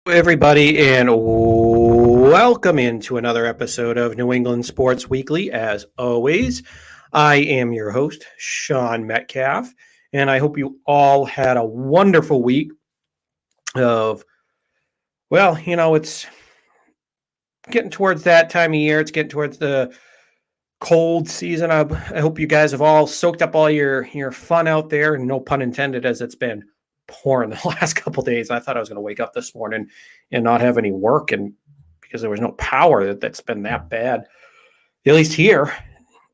Everybody, and welcome into another episode of New England Sports Weekly. As always, I am your host, Sean Metcalf, and I hope you all had a wonderful week of, it's getting towards that time of year. It's getting towards the cold season. I hope you guys have all soaked up all your fun out there, and no pun intended, as it's been pouring the last couple of days. I thought I was going to wake up this morning and not have any work, and because there was no power, that's been that bad, at least here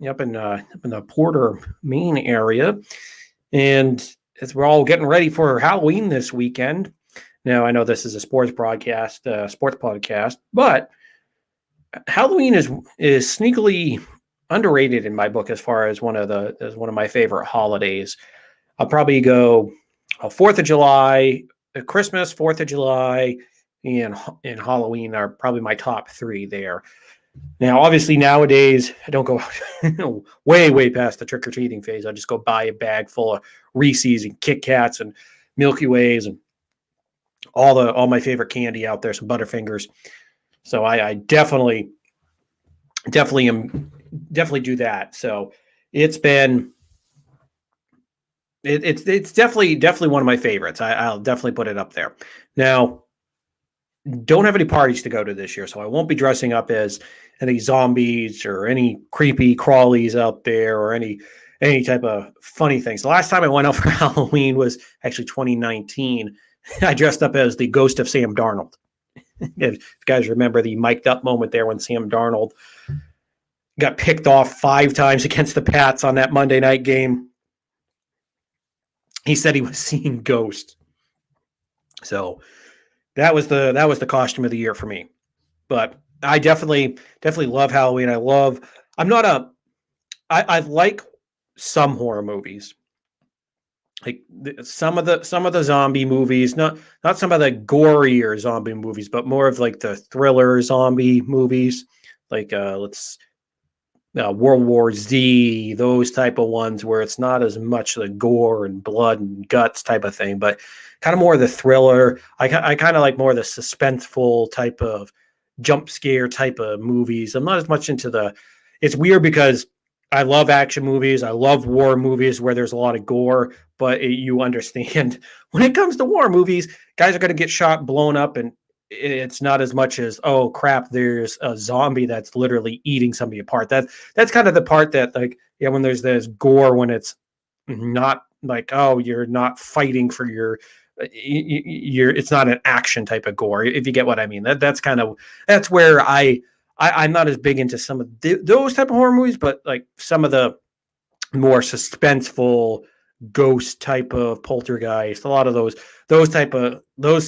up in the Porter, Maine area. And as we're all getting ready for Halloween this weekend. Now, I know this is a sports podcast, but Halloween is sneakily underrated in my book as far as one of my favorite holidays. I'll probably go 4th of July, Christmas, 4th of July, and Halloween are probably my top three there. Now, obviously, nowadays, I don't go way past the trick-or-treating phase. I just go buy a bag full of Reese's and Kit Kats and Milky Ways and all my favorite candy out there, some Butterfingers. So I definitely do that. So it's been it's definitely one of my favorites. I'll definitely put it up there. Now, don't have any parties to go to this year, so I won't be dressing up as any zombies or any creepy crawlies out there or any type of funny things. The last time I went out for Halloween was actually 2019. I dressed up as the ghost of Sam Darnold. If you guys remember the mic'd up moment there when Sam Darnold got picked off 5 times against the Pats on that Monday night game. He said he was seeing ghosts. So that was the costume of the year for me. But I definitely love Halloween. I like some horror movies. Like some of the zombie movies, not some of the gorier zombie movies, but more of like the thriller zombie movies, like World War Z, those type of ones where it's not as much the gore and blood and guts type of thing, but kind of more of the thriller. I kind of like more of the suspenseful type of jump scare type of movies. I'm not as much into it's weird because I love action movies. I love war movies where there's a lot of gore, but you understand when it comes to war movies, guys are going to get shot, blown up, and it's not as much as, oh crap, there's a zombie that's literally eating somebody apart. That's kind of the part that, like, yeah, when there's gore, when it's not like, oh, you're not fighting for it's not an action type of gore, if you get what I mean. That's where I'm not as big into some of those type of horror movies, but like some of the more suspenseful ghost type of poltergeist, a lot of those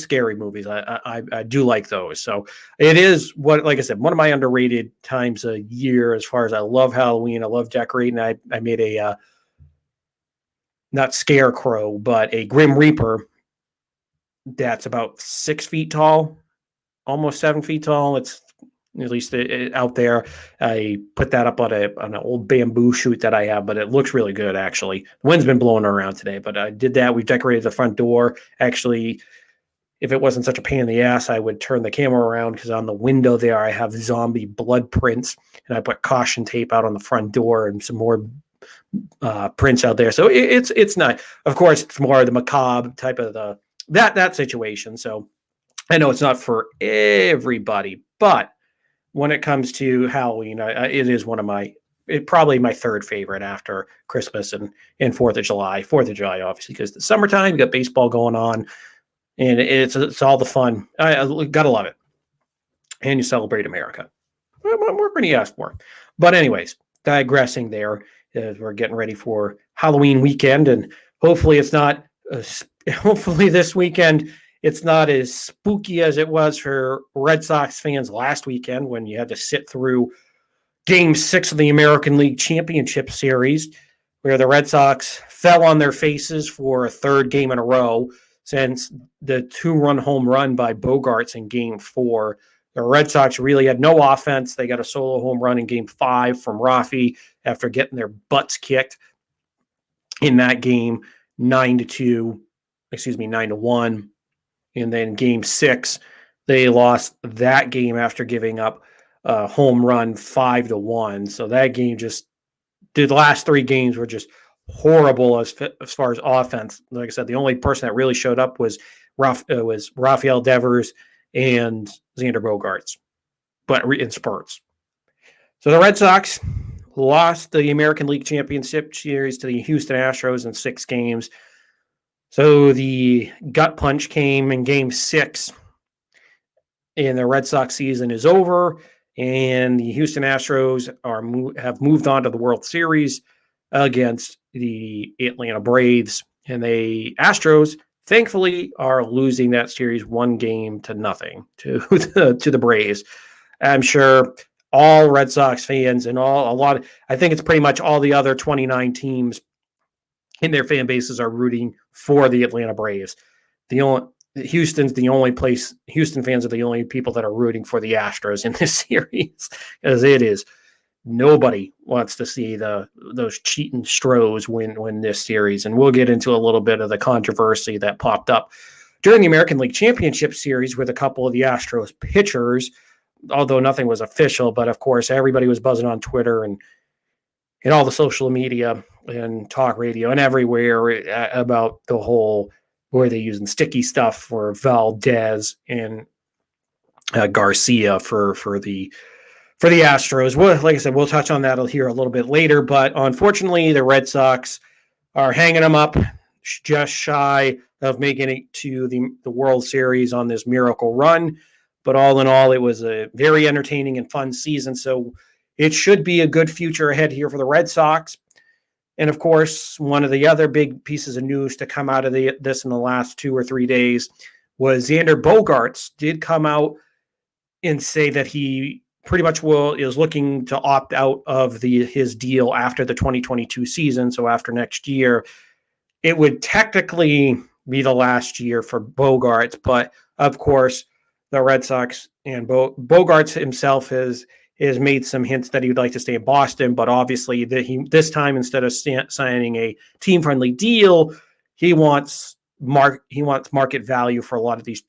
scary movies. I do like those. So it is like I said, one of my underrated times a year as far as I love Halloween. I love decorating. I made a not scarecrow, but a Grim Reaper that's about 6 feet tall, almost 7 feet tall. It's at least out there. I put that up on an old bamboo shoot that I have, but it looks really good, actually. The wind's been blowing around today, but I did that. We've decorated the front door. Actually, if it wasn't such a pain in the ass, I would turn the camera around because on the window there, I have zombie blood prints, and I put caution tape out on the front door and some more prints out there. So it's not, of course, it's more of the macabre type of that situation. So I know it's not for everybody, but when it comes to Halloween, it is probably my third favorite after Christmas and 4th of July. 4th of July, obviously, because the summertime, you got baseball going on, and it's all the fun. I gotta love it. And you celebrate America. What can you ask for? But anyways, digressing there, as we're getting ready for Halloween weekend, and hopefully it's not. Hopefully this weekend it's not as spooky as it was for Red Sox fans last weekend when you had to sit through Game 6 of the American League Championship Series, where the Red Sox fell on their faces for a third game in a row since the 2-run home run by Bogarts in Game 4. The Red Sox really had no offense. They got a solo home run in Game 5 from Rafi after getting their butts kicked in that game, 9-1. And then Game 6, They lost that game after giving up a home run 5-1. So that game just the last 3 games were just horrible as far as offense. Like I said, the only person that really showed up was Rafael Devers and Xander Bogaerts, but in spurts. So the Red Sox lost the American League Championship Series to the Houston Astros in 6 games. So the gut punch came in Game 6, and the Red Sox season is over, and the Houston Astros have moved on to the World Series against the Atlanta Braves, and the Astros thankfully are losing that series 1-0 to the Braves. I'm sure all Red Sox fans and I think it's pretty much all the other 29 teams in their fan bases are rooting for the Atlanta Braves. Houston fans are the only people that are rooting for the Astros in this series, as it is. Nobody wants to see those cheating Stros win this series, and we'll get into a little bit of the controversy that popped up during the American League Championship Series with a couple of the Astros pitchers, although nothing was official. But of course, everybody was buzzing on Twitter and all the social media and talk radio and everywhere about the whole where they're using sticky stuff for Valdez and Garcia for the Astros. Well, like I said, we'll touch on that here a little bit later. But unfortunately, the Red Sox are hanging them up just shy of making it to the World Series on this miracle run. But all in all, it was a very entertaining and fun season. So it should be a good future ahead here for the Red Sox. And of course, one of the other big pieces of news to come out of this in the last 2 or 3 days was Xander Bogaerts did come out and say that he pretty much is looking to opt out of his deal after the 2022 season. So after next year, it would technically be the last year for Bogaerts. But of course, the Red Sox and Bogaerts himself has made some hints that he would like to stay in Boston, but obviously this time, instead of signing a team-friendly deal, he wants market value for a lot of these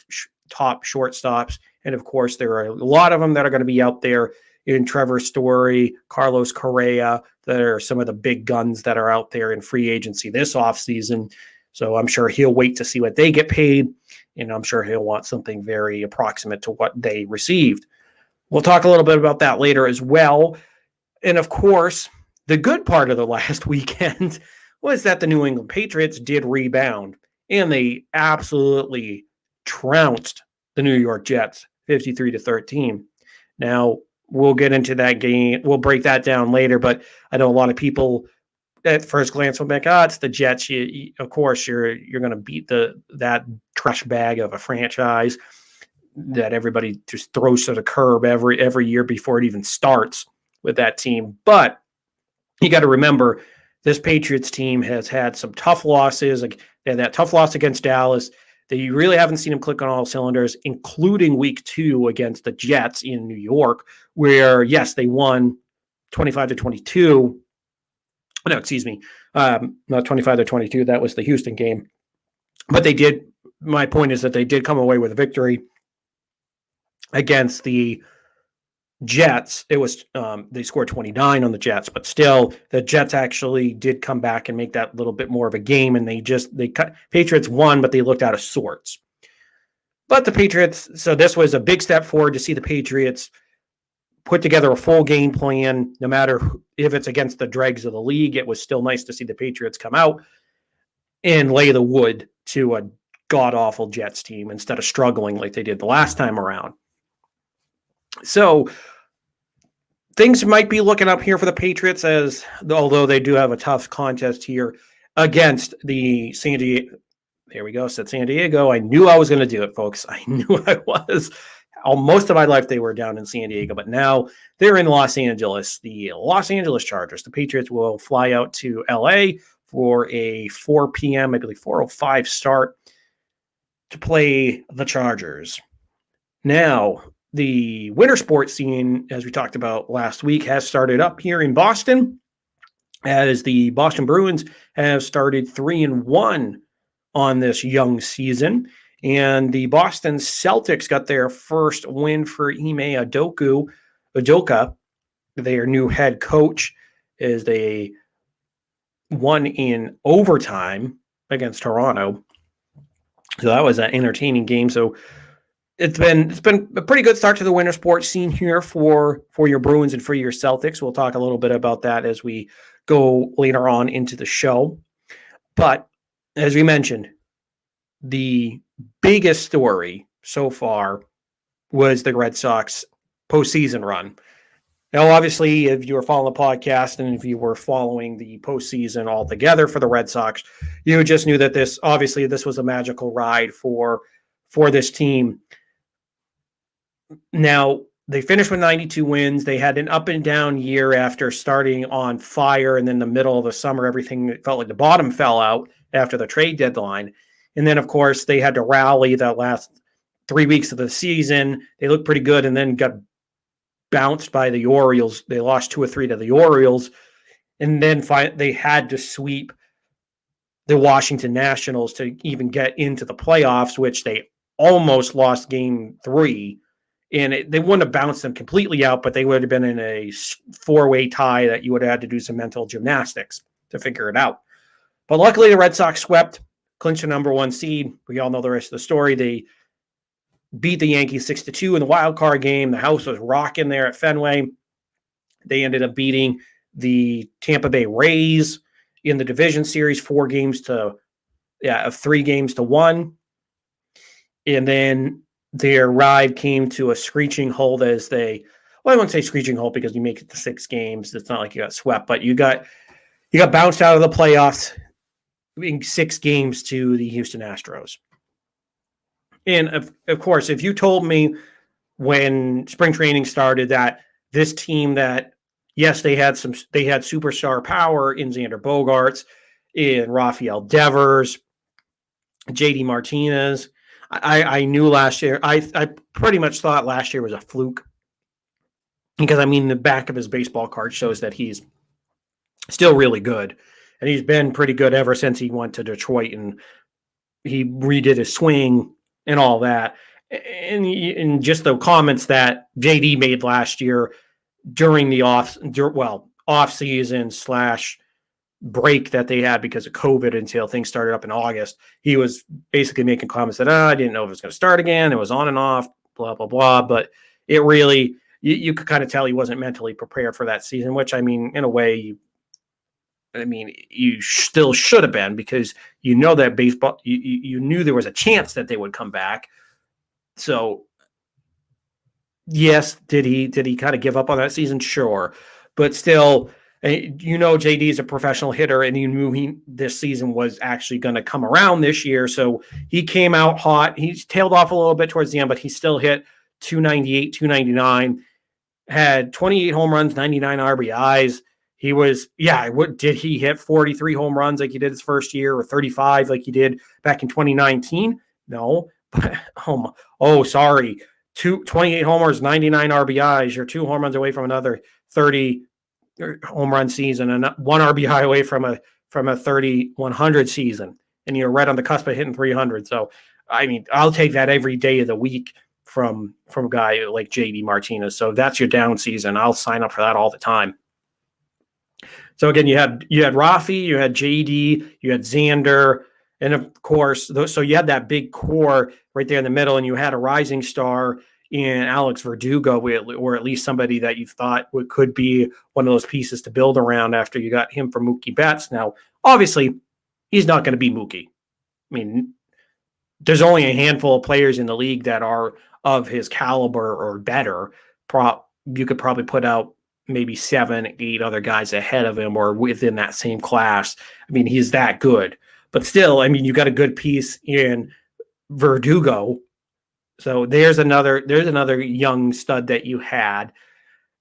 top shortstops. And of course, there are a lot of them that are going to be out there in Trevor Story, Carlos Correa, that are some of the big guns that are out there in free agency this offseason. So I'm sure he'll wait to see what they get paid, and I'm sure he'll want something very approximate to what they received. We'll talk a little bit about that later as well. And of course, the good part of the last weekend was that the New England Patriots did rebound, and they absolutely trounced the New York Jets 53-13. Now, we'll get into that game. We'll break that down later, but I know a lot of people at first glance will think, it's the Jets. Of course, you're going to beat that trash bag of a franchise that everybody just throws to the curb every year before it even starts with that team. But you got to remember, this Patriots team has had some tough losses. Like they had that tough loss against Dallas. They really haven't seen them click on all cylinders, including week 2 against the Jets in New York, where, yes, they won 25-22. No, excuse me. Not 25-22. That was the Houston game. But they did. My point is that they did come away with a victory against the Jets. It was they scored 29 on the Jets, but still the Jets actually did come back and make that little bit more of a game, and Patriots won, but they looked out of sorts. But the Patriots, so this was a big step forward to see the Patriots put together a full game plan, no matter if it's against the dregs of the league. It was still nice to see the Patriots come out and lay the wood to a god-awful Jets team instead of struggling like they did the last time around. So things might be looking up here for the Patriots, although they do have a tough contest here against the San Diego. There we go. Said San Diego. I knew I was going to do it, folks. I knew I was. Most of my life they were down in San Diego, but now they're in Los Angeles. The Los Angeles Chargers. The Patriots will fly out to LA for a 4 p.m., I believe 4:05 start to play the Chargers. Now, the winter sports scene, as we talked about last week, has started up here in Boston, as the Boston Bruins have started 3-1 on this young season. And the Boston Celtics got their first win for Ime Udoka, their new head coach, is they won in overtime against Toronto. So that was an entertaining game. So it's been a pretty good start to the winter sports scene here for your Bruins and for your Celtics. We'll talk a little bit about that as we go later on into the show. But as we mentioned, the biggest story so far was the Red Sox postseason run. Now, obviously, if you were following the podcast and if you were following the postseason altogether for the Red Sox, you just knew that this was a magical ride for this team. Now, they finished with 92 wins. They had an up and down year after starting on fire, and then the middle of the summer, everything felt like the bottom fell out after the trade deadline. And then, of course, they had to rally the last 3 weeks of the season. They looked pretty good and then got bounced by the Orioles. They lost 2 or 3 to the Orioles. And then they had to sweep the Washington Nationals to even get into the playoffs, which they almost lost game 3. And they wouldn't have bounced them completely out, but they would have been in a 4-way tie that you would have had to do some mental gymnastics to figure it out. But luckily, the Red Sox swept, clinched the number 1 seed. We all know the rest of the story. They beat the Yankees 6-2 in the wild card game. The house was rocking there at Fenway. They ended up beating the Tampa Bay Rays in the division series 3 games to 1. And then their ride came to a screeching halt I wouldn't say screeching halt because you make it to 6 games. It's not like you got swept, but you got bounced out of the playoffs in 6 games to the Houston Astros. And of course, if you told me when spring training started that this team that, yes, they had superstar power in Xander Bogaerts, in Rafael Devers, JD Martinez, I knew last year, I pretty much thought last year was a fluke because, the back of his baseball card shows that he's still really good. And he's been pretty good ever since he went to Detroit and he redid his swing and all that. And just the comments that JD made last year during the off season / break that they had because of COVID until things started up in August, he was basically making comments that I didn't know if it was going to start again. It was on and off, blah, blah, blah. But it really, you could kind of tell he wasn't mentally prepared for that season, which, in a way, you still should have been because that baseball, you knew there was a chance that they would come back. So, yes, did he kind of give up on that season? Sure. But still, JD is a professional hitter, and you knew this season was actually going to come around this year. So he came out hot. He's tailed off a little bit towards the end, but he still hit 298, 299, had 28 home runs, 99 RBIs. He was, did he hit 43 home runs like he did his first year or 35 like he did back in 2019? No, but sorry. 28 homers, 99 RBIs. You're 2 home runs away from another 30 home run season and 1 RBI away from a 3,100 season. And you're right on the cusp of hitting 300. So, I'll take that every day of the week from a guy like JD Martinez. So if that's your down season, I'll sign up for that all the time. So again, you had Rafi, you had JD, you had Xander, and of course, so you had that big core right there in the middle, and you had a rising star in Alex Verdugo, or at least somebody that you thought could be one of those pieces to build around after you got him from Mookie Betts. Now, obviously, he's not going to be Mookie. There's only a handful of players in the league that are of his caliber or better. You could probably put out maybe 7, 8 other guys ahead of him or within that same class. He's that good. But still, you got a good piece in Verdugo. So there's another young stud that you had.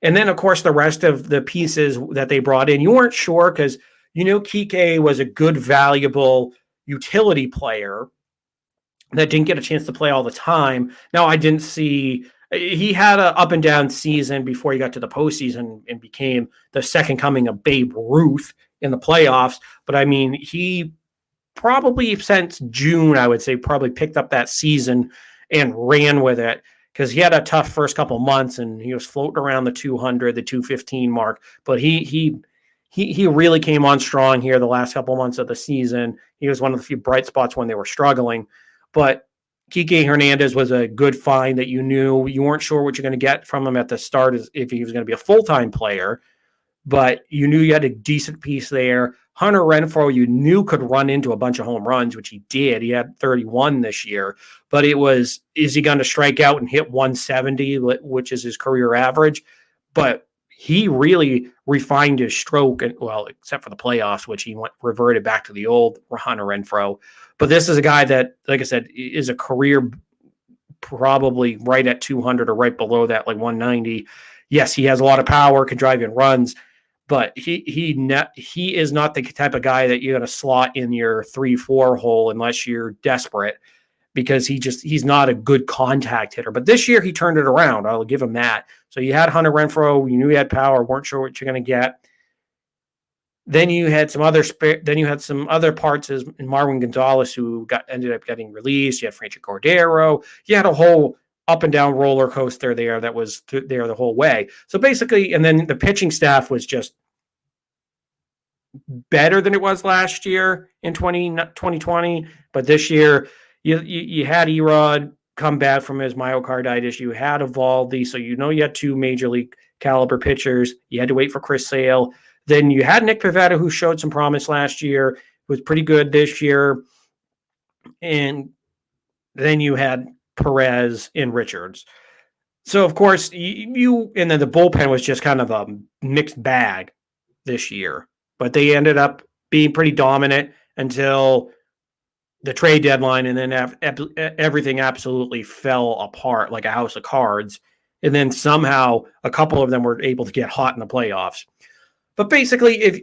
And then, of course, the rest of the pieces that they brought in, you weren't sure because, Kike was a good, valuable utility player that didn't get a chance to play all the time. Now, I didn't see – he had an up and down season before he got to the postseason and became the second coming of Babe Ruth in the playoffs. But, he probably since June, I would say, probably picked up that season and ran with it, because he had a tough first couple months and he was floating around the 200, the 215 mark. But he really came on strong here the last couple months of the season. He was one of the few bright spots when they were struggling. But Kike Hernandez was a good find that you knew. You weren't sure what you're going to get from him at the start, if he was going to be a full-time player, but you knew you had a decent piece there. Hunter Renfro, you knew could run into a bunch of home runs, which he did. He had 31 this year, but it was, is he going to strike out and hit 170, which is his career average? But he really refined his stroke, and well, except for the playoffs, which he reverted back to the old Hunter Renfro. But this is a guy that, like I said, is a career probably right at 200 or right below that, like 190. Yes, he has a lot of power, can drive in runs, but he is not the type of guy that you're going to slot in your 3-4 hole unless you're desperate, because he's not a good contact hitter. But this year he turned it around. I'll give him that. So you had Hunter Renfro, you knew he had power, weren't sure what you're going to get. Then you had some other parts, as in Marwin Gonzalez, who ended up getting released. You had Franchi Cordero. You had a whole up and down roller coaster there that was there the whole way. So basically, and then the pitching staff was just better than it was last year in 2020. But this year, you had Erod come back from his myocarditis. You had Evaldi, so you had two major league caliber pitchers. You had to wait for Chris Sale. Then you had Nick Pivetta, who showed some promise last year, was pretty good this year. And then you had Perez and Richards. So, of course, and then the bullpen was just kind of a mixed bag this year. But they ended up being pretty dominant until the trade deadline, and then everything absolutely fell apart like a house of cards. And then somehow a couple of them were able to get hot in the playoffs. But basically, if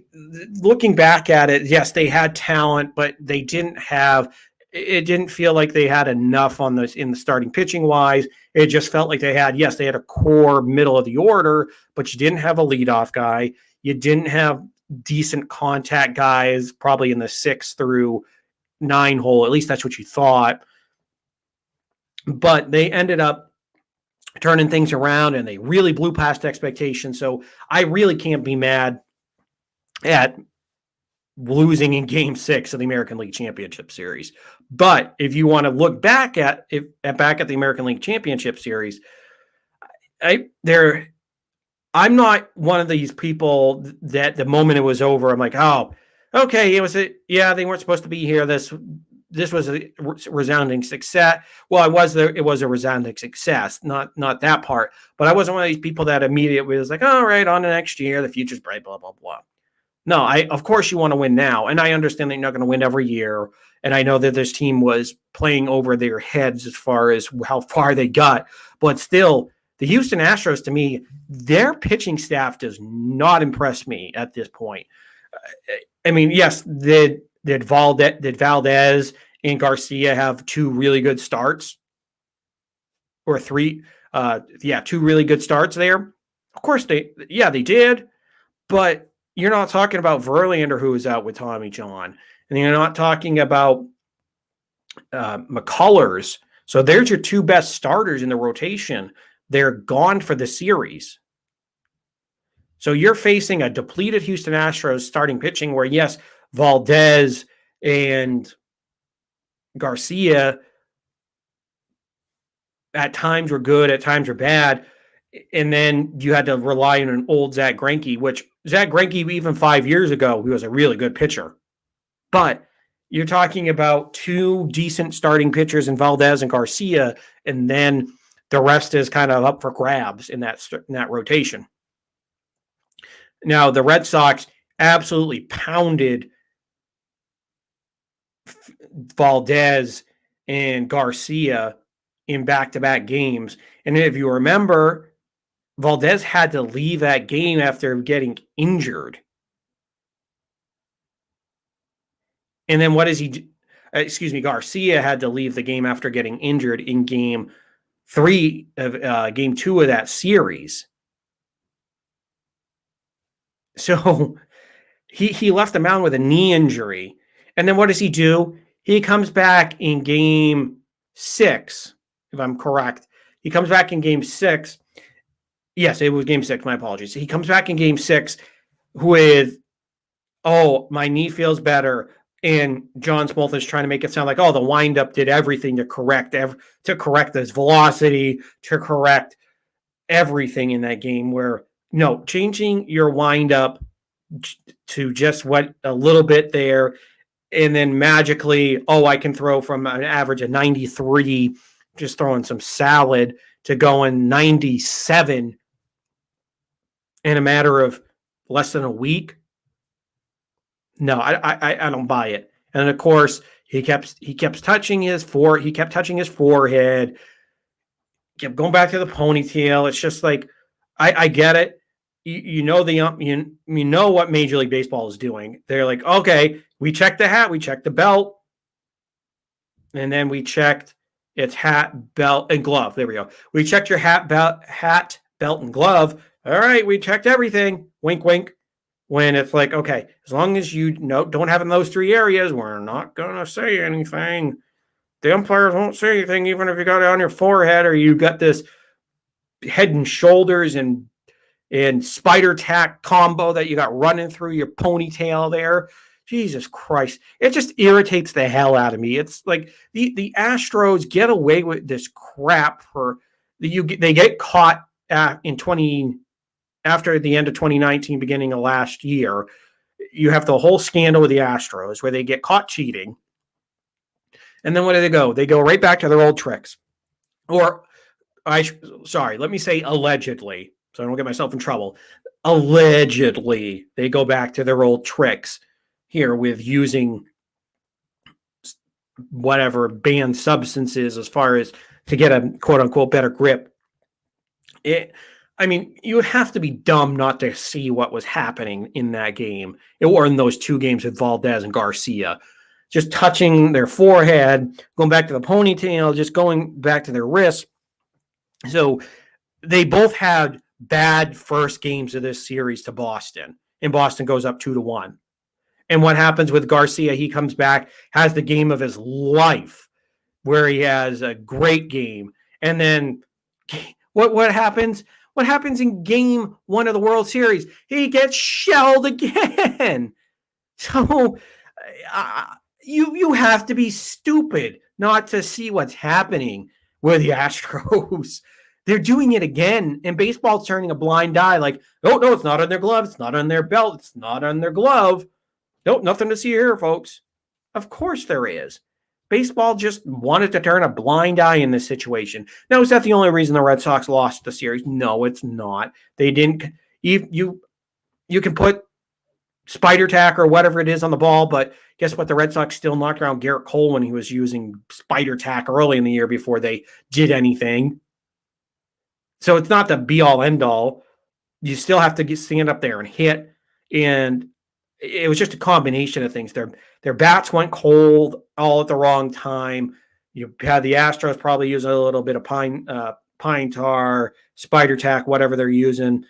looking back at it, yes, they had talent, but they didn't have. It didn't feel like they had enough on this in the starting pitching wise. It just felt like they had a core middle of the order, but you didn't have a leadoff guy. You didn't have decent contact guys, probably in the 6 through 9 hole. At least that's what you thought. But they ended up turning things around, and they really blew past expectations. So I really can't be mad at losing in Game 6 of the American League Championship Series. But if you want to look back at the American League Championship Series, I'm not one of these people that the moment it was over, I'm like, oh, okay, they weren't supposed to be here. This was a resounding success. Well, it was a resounding success, not that part. But I wasn't one of these people that immediately was like, all right, on to next year, the future's bright, blah, blah, blah. No, of course you want to win now. And I understand that you're not going to win every year. And I know that this team was playing over their heads as far as how far they got. But still, the Houston Astros, to me, their pitching staff does not impress me at this point. I mean, yes, did Valdez and Garcia have two really good starts? Or three? Two really good starts there. Of course they did. But you're not talking about Verlander, who is out with Tommy John. And you're not talking about McCullers. So there's your two best starters in the rotation. They're gone for the series. So you're facing a depleted Houston Astros starting pitching where, yes, Valdez and Garcia at times were good, at times were bad. And then you had to rely on an old Zach Greinke, which Zach Greinke, even 5 years ago, he was a really good pitcher. But you're talking about two decent starting pitchers in Valdez and Garcia, and then the rest is kind of up for grabs in that rotation. Now, the Red Sox absolutely pounded Valdez and Garcia in back-to-back games. And if you remember, Valdez had to leave that game after getting injured. And then what does he do? Garcia had to leave the game after getting injured in game 2 of that series. So he left the mound with a knee injury. And then what does he do? He comes back in game 6, if I'm correct. He comes back in game 6. Yes, it was game 6. My apologies. He comes back in game 6 with, oh, my knee feels better. And John Smoltz is trying to make it sound like, oh, the windup did everything to correct his velocity, to correct everything in that game. Where no, changing your windup to just what a little bit there, and then magically, oh, I can throw from an average of 93, just throwing some salad, to going 97 in a matter of less than a week. No, I don't buy it. And of course, he kept touching his forehead, kept going back to the ponytail. It's just like, I get it. You know you know what Major League Baseball is doing. They're like, okay, we checked the hat, we checked the belt, and then we checked its hat, belt, and glove. There we go. We checked your hat, belt, and glove. All right, we checked everything. Wink, wink. When it's like, okay, as long as you don't have in those 3 areas, we're not gonna say anything. The umpires won't say anything, even if you got it on your forehead or you got this head and shoulders and spider tack combo that you got running through your ponytail there. Jesus Christ. It just irritates the hell out of me. It's like the Astros get away with this crap they get caught after the end of 2019, beginning of last year. You have the whole scandal with the Astros where they get caught cheating. And then where do they go? They go right back to their old tricks. Or, let me say allegedly, so I don't get myself in trouble. Allegedly, they go back to their old tricks here with using whatever banned substances as far as to get a quote-unquote better grip. You have to be dumb not to see what was happening in that game, or in those 2 games with Valdez and Garcia. Just touching their forehead, going back to the ponytail, just going back to their wrists. So they both had bad first games of this series to Boston, and Boston goes up 2-1. And what happens with Garcia? He comes back, has the game of his life, where he has a great game. And then what happens? What happens in game 1 of the World Series? He gets shelled again. So you have to be stupid not to see what's happening with the Astros. They're doing it again, and baseball's turning a blind eye. Like, oh, no, it's not on their glove. It's not on their belt. It's not on their glove. Nope, nothing to see here, folks. Of course there is. Baseball just wanted to turn a blind eye in this situation. Now, is that the only reason the Red Sox lost the series? No, it's not. They didn't. You can put spider tack or whatever it is on the ball, but guess what? The Red Sox still knocked around Garrett Cole when he was using spider tack early in the year before they did anything. So it's not the be-all, end-all. You still have to stand up there and hit, and it was just a combination of things. Their bats went cold all at the wrong time. You had the Astros probably using a little bit of pine tar, spider tack, whatever they're using.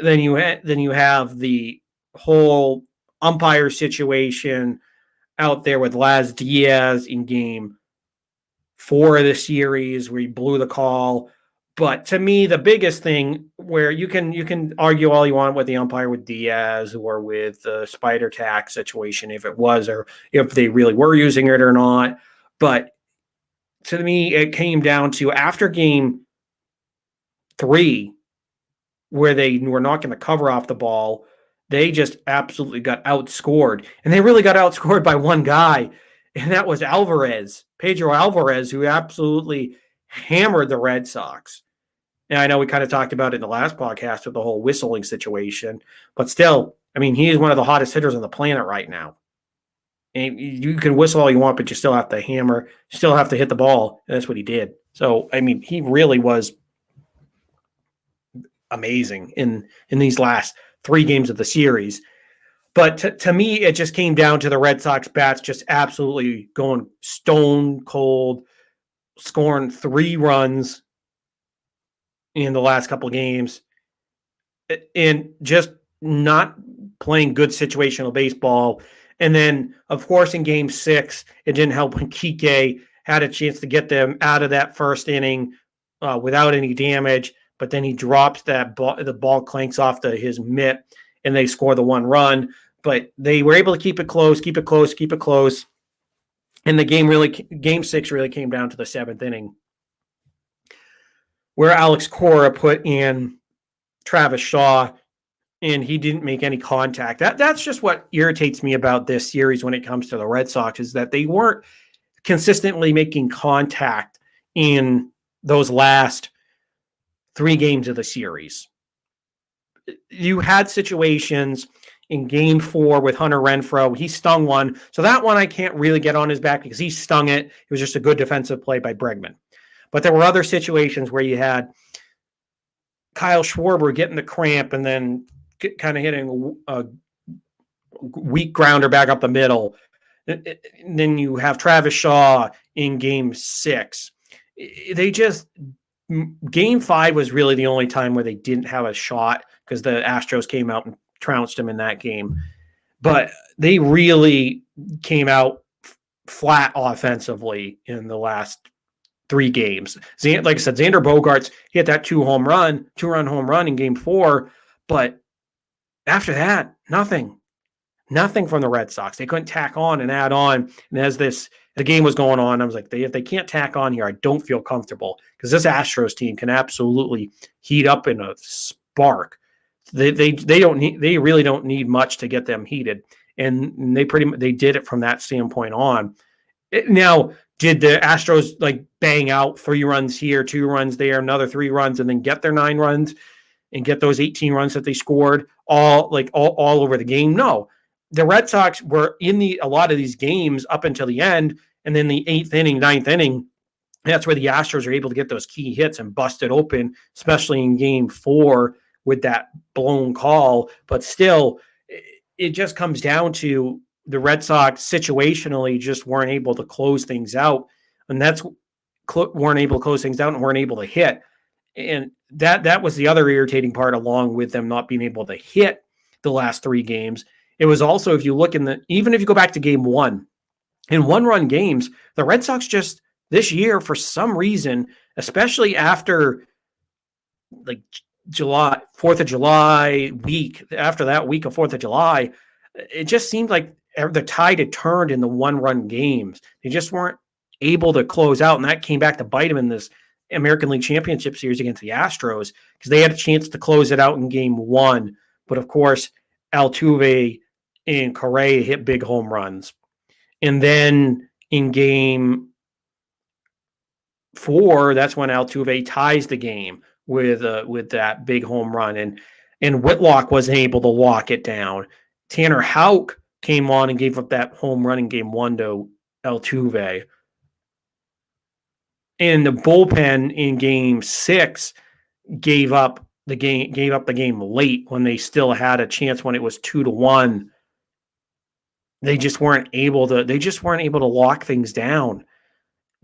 Then you have the whole umpire situation out there with Laz Diaz in game 4 of the series where he blew the call. But to me, the biggest thing, where you can argue all you want with the umpire with Diaz or with the spider tack situation, if it was or if they really were using it or not. But to me, it came down to after game 3, where they were knocking the cover off the ball, they just absolutely got outscored. And they really got outscored by one guy, and that was Pedro Alvarez, who absolutely hammered the Red Sox. And I know we kind of talked about it in the last podcast with the whole whistling situation, but still, he is one of the hottest hitters on the planet right now. And you can whistle all you want, but you still have to hammer, still have to hit the ball. And that's what he did. So, he really was amazing in these last 3 games of the series. But to me, it just came down to the Red Sox bats just absolutely going stone cold, scoring 3 runs in the last couple of games, and just not playing good situational baseball. And then, of course, in game 6, it didn't help when Kike had a chance to get them out of that first inning without any damage, but then he drops that ball, the ball clanks off his mitt, and they score the 1 run. But they were able to keep it close. And the game 6 really came down to the 7th inning, where Alex Cora put in Travis Shaw, and he didn't make any contact. That's just what irritates me about this series when it comes to the Red Sox, is that they weren't consistently making contact in those last 3 games of the series. You had situations in game 4 with Hunter Renfro. He stung one. So that one I can't really get on his back because he stung it. It was just a good defensive play by Bregman. But there were other situations where you had Kyle Schwarber getting the cramp and then kind of hitting a weak grounder back up the middle. And then you have Travis Shaw in game 6. Game 5 was really the only time where they didn't have a shot because the Astros came out and trounced them in that game. But they really came out flat offensively in the last 3 games. Like I said, Xander Bogaerts hit that 2-run home run in game 4, but after that, nothing from the Red Sox. They couldn't tack on and add on. And as the game was going on, I was like, if they can't tack on here, I don't feel comfortable, because this Astros team can absolutely heat up in a spark. They really don't need much to get them heated, and they did it from that standpoint on. Now, did the Astros like bang out 3 runs here, 2 runs there, another 3 runs, and then get their 9 runs and get those 18 runs that they scored all over the game? No. The Red Sox were in a lot of these games up until the end, and then the 8th inning, 9th inning, that's where the Astros are able to get those key hits and bust it open, especially in game 4 with that blown call. But still, it just comes down to the Red Sox situationally just weren't able to close things out, and weren't able to close things out and weren't able to hit. And that was the other irritating part, along with them not being able to hit the last 3 games. It was also, if you look even if you go back to game 1, in 1-run games, the Red Sox just this year, for some reason, especially after like July, 4th of July week, after that week of 4th of July, it just seemed like the tide had turned in the 1-run games. They just weren't able to close out, and that came back to bite them in this American League Championship Series against the Astros, because they had a chance to close it out in game 1. But of course, Altuve and Correa hit big home runs. And then in game 4, that's when Altuve ties the game with that big home run, and Whitlock wasn't able to lock it down. Tanner Houck came on and gave up that home run in game 1 to Altuve. And the bullpen in game 6 gave up the game late when they still had a chance when it was 2-1. They just weren't able to lock things down.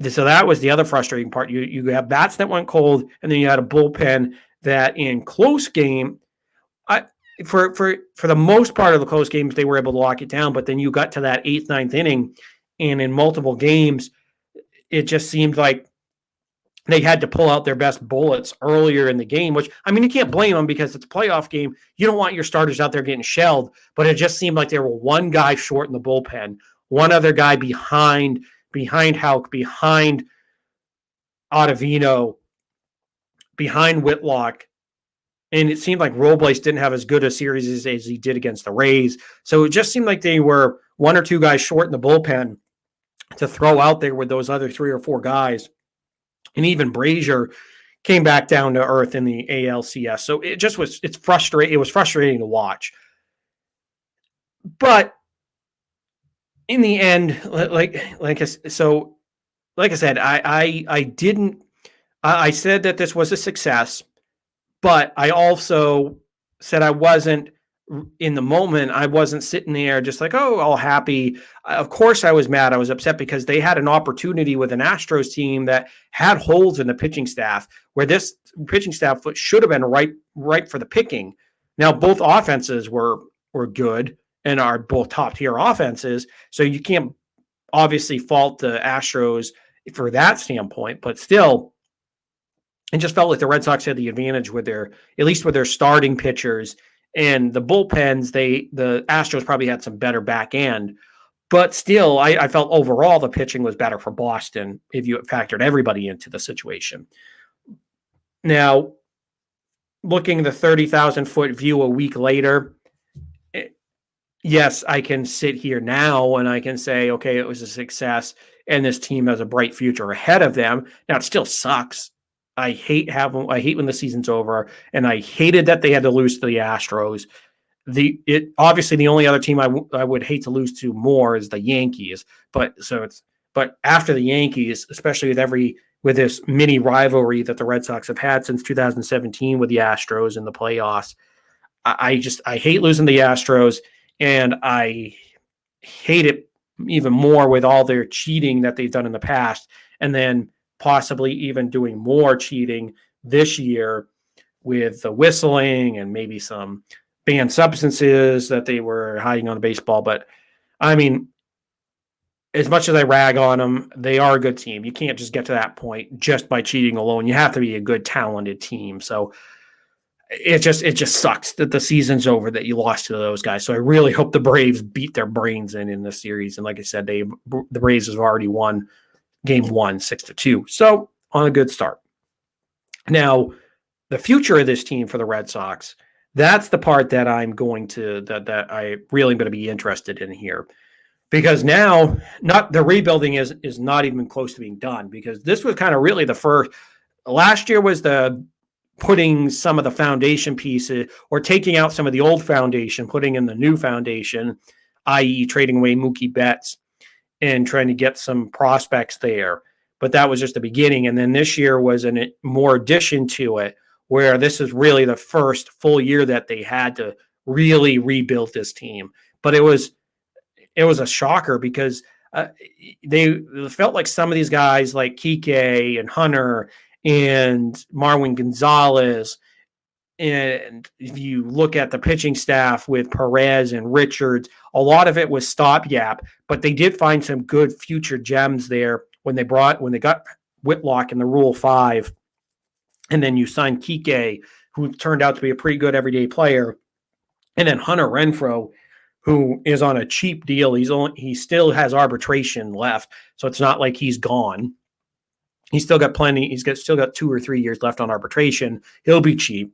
So that was the other frustrating part. You have bats that went cold, and then you had a bullpen that in close game, for the most part of the close games, they were able to lock it down. But then you got to that 8th, 9th inning, and in multiple games, it just seemed like they had to pull out their best bullets earlier in the game, which, I mean, you can't blame them because it's a playoff game. You don't want your starters out there getting shelled, but it just seemed like there were one guy short in the bullpen, one other guy behind Houck, behind Ottavino, behind Whitlock. And it seemed like Robles didn't have as good a series as he did against the Rays. So it just seemed like they were 1 or 2 guys short in the bullpen to throw out there with those other 3 or 4 guys. And even Brazier came back down to earth in the ALCS. So it's frustrating. It was frustrating to watch. But in the end, like I said, I said that this was a success, but I also said I wasn't in the moment. I wasn't sitting there just like, oh, all happy. Of course I was mad. I was upset because they had an opportunity with an Astros team that had holes in the pitching staff, where this pitching staff should have been ripe for the picking. Now, both offenses were good, and are both top tier offenses. So you can't obviously fault the Astros for that standpoint, but still, it just felt like the Red Sox had the advantage with at least with their starting pitchers and the bullpens. The Astros probably had some better back end, but still, I felt overall the pitching was better for Boston if you factored everybody into the situation. Now, looking at the 30,000-foot view a week later, yes, I can sit here now and I can say, okay, it was a success and this team has a bright future ahead of them. Now, it still sucks. I hate when the season's over, and I hated that they had to lose to the Astros. Obviously the only other team I would hate to lose to more is the Yankees. But after the Yankees, especially with this mini rivalry that the Red Sox have had since 2017 with the Astros in the playoffs, I hate losing the Astros, and I hate it even more with all their cheating that they've done in the past, and then possibly even doing more cheating this year with the whistling and maybe some banned substances that they were hiding on baseball. But I mean, as much as I rag on them, they are a good team. You can't just get to that point just by cheating alone. You have to be a good, talented team. So it just sucks that the season's over, that you lost to those guys. So I really hope the Braves beat their brains in this series. And like I said, the Braves have already won Game 1, 6-2. So on a good start. Now, the future of this team for the Red Sox, that's the part that I really going to be interested in here. Because now the rebuilding is not even close to being done, because this was kind of really the first. Last year was the putting some of the foundation pieces, or taking out some of the old foundation, putting in the new foundation, i.e. trading away Mookie Betts and trying to get some prospects there. But that was just the beginning. And then this year was more addition to it, where this is really the first full year that they had to really rebuild this team. But it was a shocker, because they felt like some of these guys like Kike and Hunter and Marwin Gonzalez, and if you look at the pitching staff with Perez and Richards, a lot of it was stopgap, but they did find some good future gems there when they got Whitlock in the Rule 5, and then you signed Kike, who turned out to be a pretty good everyday player, and then Hunter Renfro, who is on a cheap deal. He still has arbitration left, so it's not like he's gone. He's still got plenty. He's still got 2 or 3 years left on arbitration. He'll be cheap.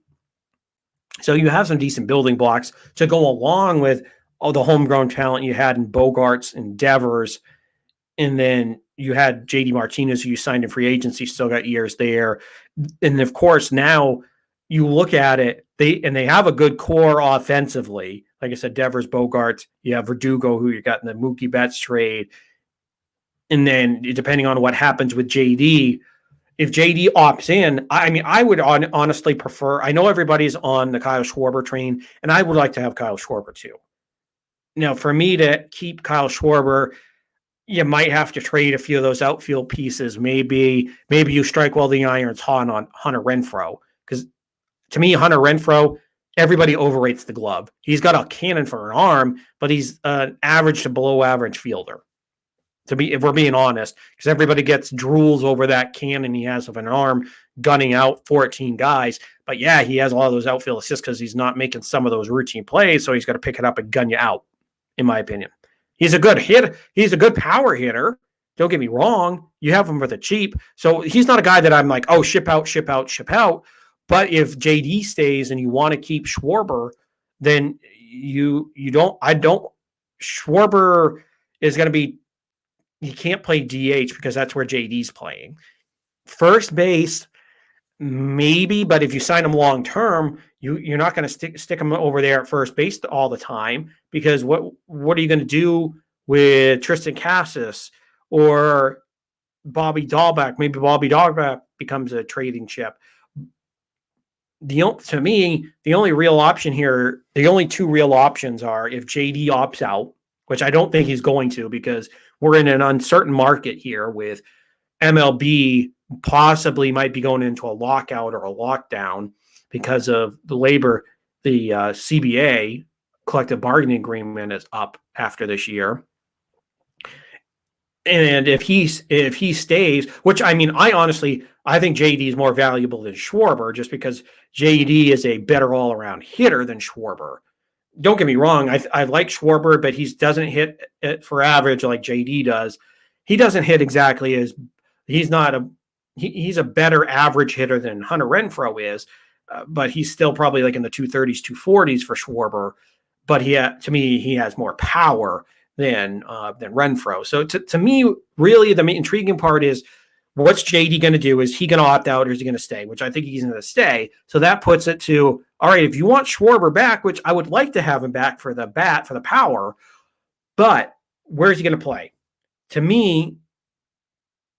So you have some decent building blocks to go along with all the homegrown talent you had in Bogarts and Devers. And then you had JD Martinez, who you signed in free agency, still got years there. And of course, now you look at it, they have a good core offensively. Like I said, Devers, Bogarts, you have Verdugo, who you got in the Mookie Betts trade. And then depending on what happens with JD, if JD opts in, I would honestly prefer, I know everybody's on the Kyle Schwarber train, and I would like to have Kyle Schwarber too. Now, for me to keep Kyle Schwarber, you might have to trade a few of those outfield pieces. Maybe you strike while the iron's hot on Hunter Renfro, because to me, Hunter Renfro, everybody overrates the glove. He's got a cannon for an arm, but he's an average to below average fielder. If we're being honest, because everybody drools over that cannon he has of an arm gunning out 14 guys. But yeah, he has a lot of those outfield assists because he's not making some of those routine plays, so he's got to pick it up and gun you out, in my opinion. He's a good hitter. He's a good power hitter. Don't get me wrong. You have him for the cheap. So he's not a guy that I'm like, oh, ship out, ship out, ship out. But if JD stays and you want to keep Schwarber, then you don't. Schwarber is going to be. You can't play DH because that's where JD's playing. First base, maybe, but if you sign him long term, you're not going to stick him over there at first base all the time, because what are you going to do with Tristan Cassis or Bobby Dahlbeck? Maybe Bobby Dahlbeck becomes a trading chip. To me, the only real option here, the only two real options are if JD opts out, which I don't think he's going to, because we're in an uncertain market here with MLB possibly might be going into a lockout or a lockdown because of the CBA, collective bargaining agreement is up after this year. And if he stays, which I mean, I think JD is more valuable than Schwarber just because JD is a better all around hitter than Schwarber. Don't get me wrong, I like Schwarber, but he doesn't hit it for average like JD does. He doesn't hit exactly as he's a better average hitter than Hunter Renfro is, but he's still probably like in the 230s, 240s for Schwarber. But to me, he has more power than Renfro. So to me, really, the intriguing part is what's JD going to do? Is he going to opt out or is he going to stay? Which I think he's going to stay. So that puts it to, all right, if you want Schwarber back, which I would like to have him back for the bat, for the power, but where's he going to play? To me,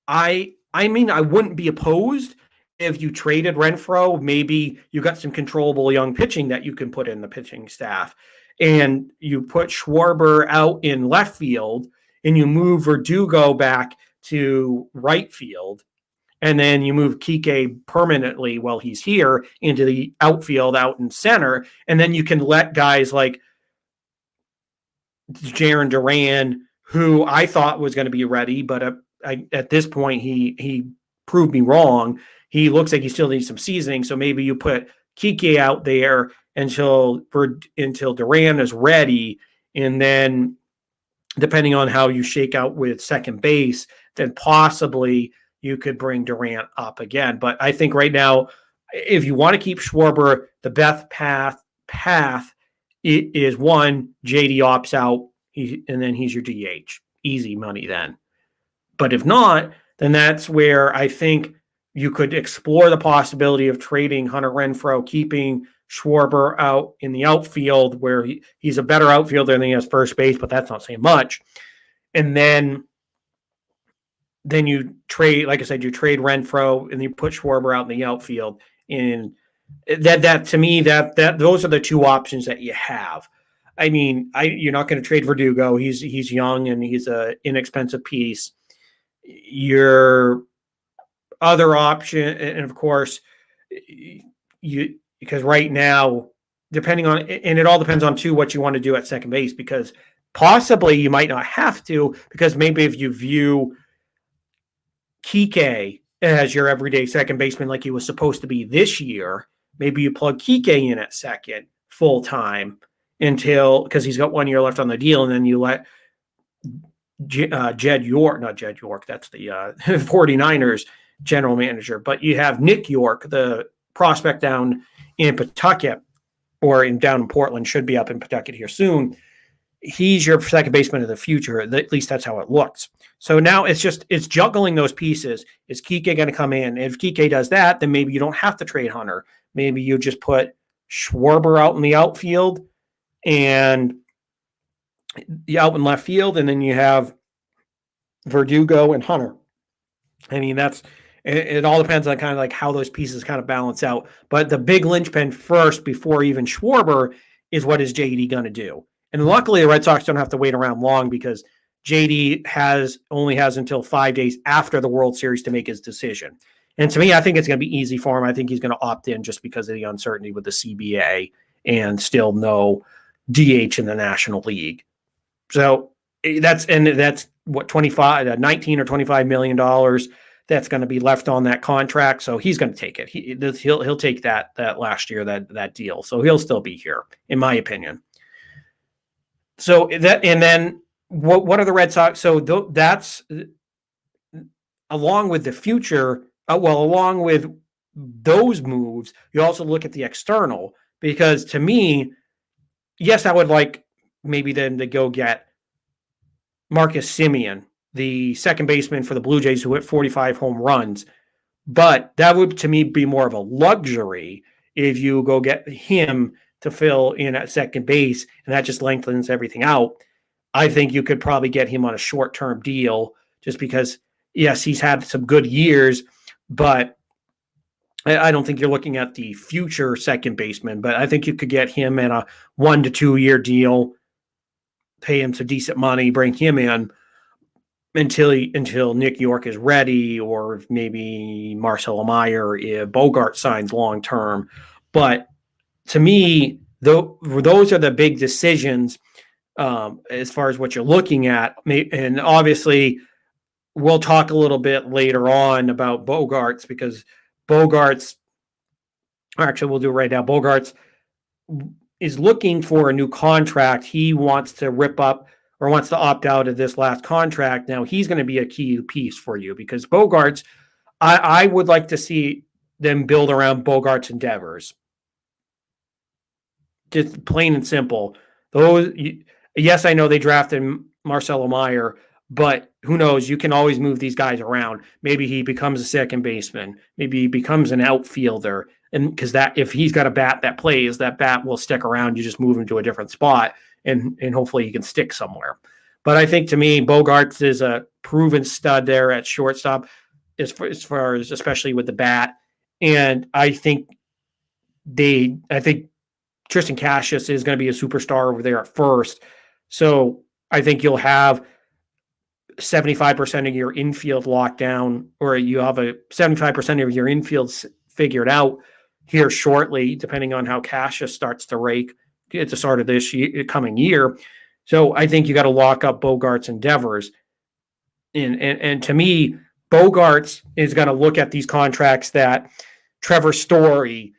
I mean, I wouldn't be opposed if you traded Renfro. Maybe you got some controllable young pitching that you can put in the pitching staff. And you put Schwarber out in left field and you move Verdugo back to right field. And then you move Kike permanently while he's here into the outfield out in center. And then you can let guys like Jarren Duran, who I thought was going to be ready, but at this point, he proved me wrong. He looks like he still needs some seasoning. So maybe you put Kike out there until Duran is ready, and then depending on how you shake out with second base, then possibly you could bring Durant up again. But I think right now, if you want to keep Schwarber, the best path it is one, JD opts out, and then he's your DH. Easy money then. But if not, then that's where I think you could explore the possibility of trading Hunter Renfro, keeping Schwarber out in the outfield where he's a better outfielder than he has first base, but that's not saying much. And then you trade, like I said, you trade Renfro and you put Schwarber out in the outfield. And that to me, that those are the two options that you have. I mean, you're not going to trade Verdugo. He's young and he's an inexpensive piece. Your other option, and of course, because right now, depending on, and it all depends on too what you want to do at second base, because possibly you might not have to, because maybe if you view Kike as your everyday second baseman like he was supposed to be this year, maybe you plug Kike in at second full time because he's got 1 year left on the deal, and then you let Jed York, not Jed York, that's the 49ers general manager, but you have Nick York, the prospect down in Pawtucket, or down in Portland, should be up in Pawtucket here soon. He's your second baseman of the future. At least that's how it looks. So now it's juggling those pieces. Is Kike going to come in? If Kike does that, then maybe you don't have to trade Hunter. Maybe you just put Schwarber out in the outfield and out in left field, and then you have Verdugo and Hunter. I mean, it all depends on kind of like how those pieces kind of balance out. But the big linchpin first, before even Schwarber, is what is JD going to do? And luckily, the Red Sox don't have to wait around long because JD only has until 5 days after the World Series to make his decision. And to me, I think it's going to be easy for him. I think he's going to opt in just because of the uncertainty with the CBA and still no DH in the National League. So that's what, 19 or $25 million that's going to be left on that contract. So he's going to take it. He'll take that last year, that deal. So he'll still be here, in my opinion. So that, and then what are the Red Sox? So that's along with the future. Along with those moves, you also look at the external, because to me, yes, I would like maybe them to go get Marcus Semien, the second baseman for the Blue Jays who hit 45 home runs. But that would, to me, be more of a luxury if you go get him to fill in at second base, and that just lengthens everything out. I think you could probably get him on a short-term deal just because, yes, he's had some good years, but I don't think you're looking at the future second baseman. But I think you could get him in a 1 to 2 year deal, pay him some decent money, bring him in until Nick York is ready, or maybe Marcelo Meyer if Bogart signs long term. But to me, those are the big decisions as far as what you're looking at. And obviously, we'll talk a little bit later on about Bogaerts, because Bogaerts, actually, we'll do it right now. Bogaerts is looking for a new contract. He wants to rip up or wants to opt out of this last contract. Now, he's going to be a key piece for you, because Bogaerts, I would like to see them build around Bogaerts' endeavors. Just plain and simple. Yes, I know they drafted Marcelo Meyer, but who knows? You can always move these guys around. Maybe he becomes a second baseman. Maybe he becomes an outfielder. And because that, if he's got a bat that plays, that bat will stick around. You just move him to a different spot, and hopefully he can stick somewhere. But I think, to me, Bogaerts is a proven stud there at shortstop, as far as especially with the bat. And I think Tristan Cassius is going to be a superstar over there at first. So I think you'll have 75% of your infield locked down, or you have a 75% of your infield figured out here shortly, depending on how Cassius starts to rake at the start of this coming year. So I think you got to lock up Bogaerts' endeavors. And to me, Bogaerts is going to look at these contracts that Trevor Story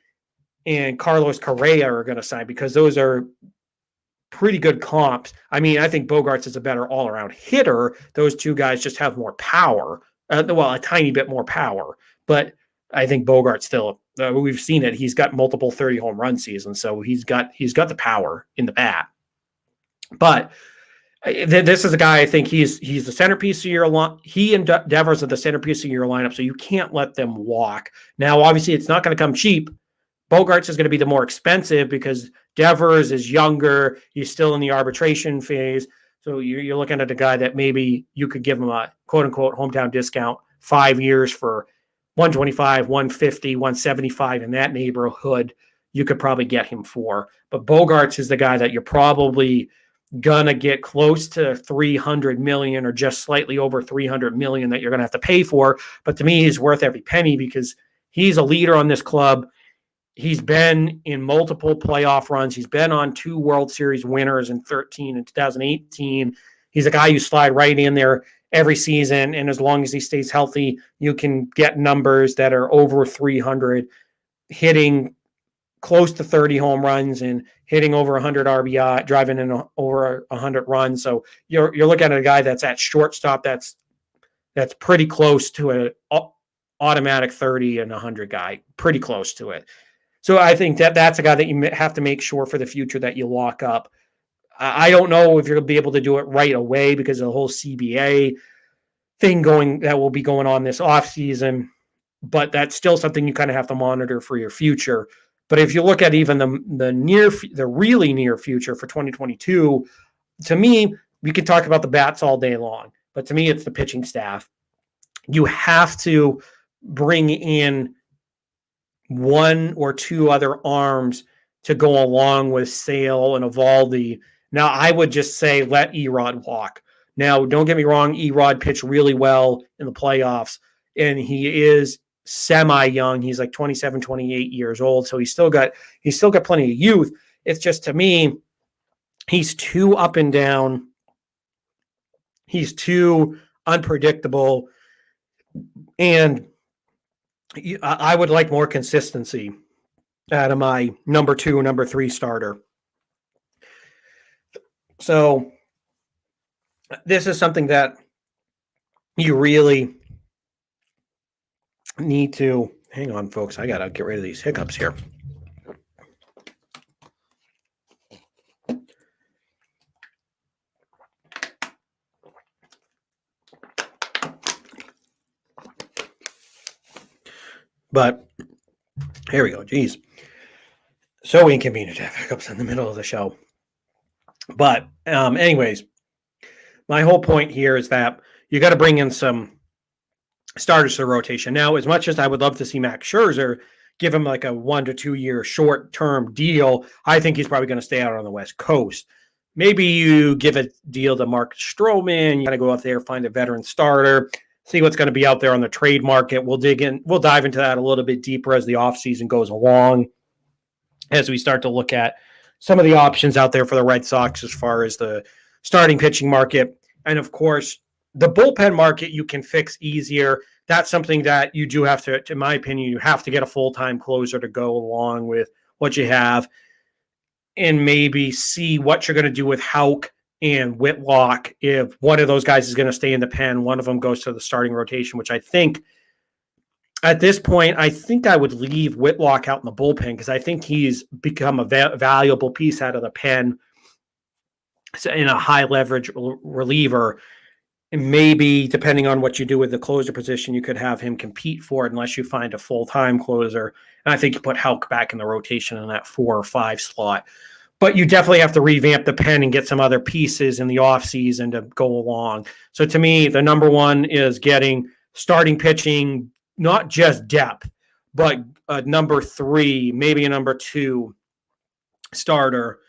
and Carlos Correa are going to sign, because those are pretty good comps. I mean, I think Bogaerts is a better all-around hitter. Those two guys just have more power. A tiny bit more power. But I think Bogaerts still, we've seen it. He's got multiple 30 home run seasons, so he's got the power in the bat. But this is a guy, I think he's the centerpiece of your line. He and Devers are the centerpiece of your lineup, so you can't let them walk. Now, obviously, it's not going to come cheap. Bogaerts is going to be the more expensive, because Devers is younger. He's still in the arbitration phase. So you're looking at a guy that maybe you could give him a quote-unquote hometown discount, 5 years for 125, 150, 175, in that neighborhood. You could probably get him for. But Bogaerts is the guy that you're probably going to get close to $300 million, or just slightly over $300 million, that you're going to have to pay for. But to me, he's worth every penny, because he's a leader on this club. He's been in multiple playoff runs. He's been on 2 World Series winners in 2013 and 2018. He's a guy you slide right in there every season, and as long as he stays healthy, you can get numbers that are over 300, hitting close to 30 home runs and hitting over 100 RBI, driving in over 100 runs. So you're looking at a guy that's at shortstop that's pretty close to an automatic 30 and 100 guy, pretty close to it. So I think that's a guy that you have to make sure for the future that you lock up. I don't know if you're going to be able to do it right away, because of the whole CBA thing that will be going on this offseason, but that's still something you kind of have to monitor for your future. But if you look at even the really near future for 2022, to me, we could talk about the bats all day long, but to me, it's the pitching staff. You have to bring in 1 or 2 other arms to go along with Sale and Eovaldi. Now, I would just say let Erod walk. Now, don't get me wrong, Erod pitched really well in the playoffs, and he is semi-young. He's like 27, 28 years old, so he's still got plenty of youth. It's just, to me, he's too up and down. He's too unpredictable, and I would like more consistency out of my number 2, number 3 starter. So this is something that you really need to, hang on, folks. I got to get rid of these hiccups here. But here we go. Geez. So inconvenient to have hiccups in the middle of the show. But anyways, my whole point here is that you got to bring in some starters to the rotation. Now, as much as I would love to see Max Scherzer, give him like a 1 to 2 year short-term deal, I think he's probably going to stay out on the West Coast. Maybe you give a deal to Mark Stroman. You got to go out there, find a veteran starter, see what's going to be out there on the trade market. We'll dive into that a little bit deeper as the offseason goes along, as we start to look at some of the options out there for the Red Sox as far as the starting pitching market. And of course, the bullpen market you can fix easier. That's something that you do have to, in my opinion, you have to get a full-time closer to go along with what you have and maybe see what you're going to do with Houck and Whitlock. If one of those guys is going to stay in the pen, one of them goes to the starting rotation, which I think at this point, I think I would leave Whitlock out in the bullpen because I think he's become a valuable piece out of the pen in a high leverage reliever. And maybe depending on what you do with the closer position, you could have him compete for it unless you find a full-time closer. And I think you put Houck back in the rotation in that 4 or 5 slot. But you definitely have to revamp the pen and get some other pieces in the offseason to go along. So to me, the number one is getting starting pitching, not just depth, but number 3, maybe a number 2 starter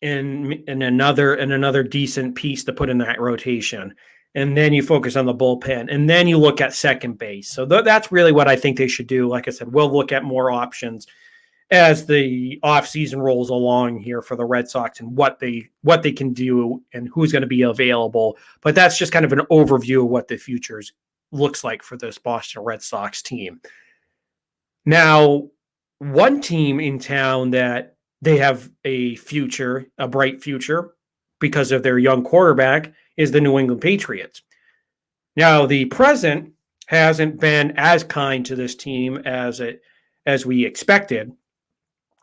and another decent piece to put in that rotation. And then you focus on the bullpen, and then you look at second base. So that's really what I think they should do. Like I said, we'll look at more options as the offseason rolls along here for the Red Sox and what they can do and who's going to be available. But that's just kind of an overview of what the futures looks like for this Boston Red Sox team. Now, one team in town that they have a bright future because of their young quarterback is the New England Patriots. Now, the present hasn't been as kind to this team as we expected.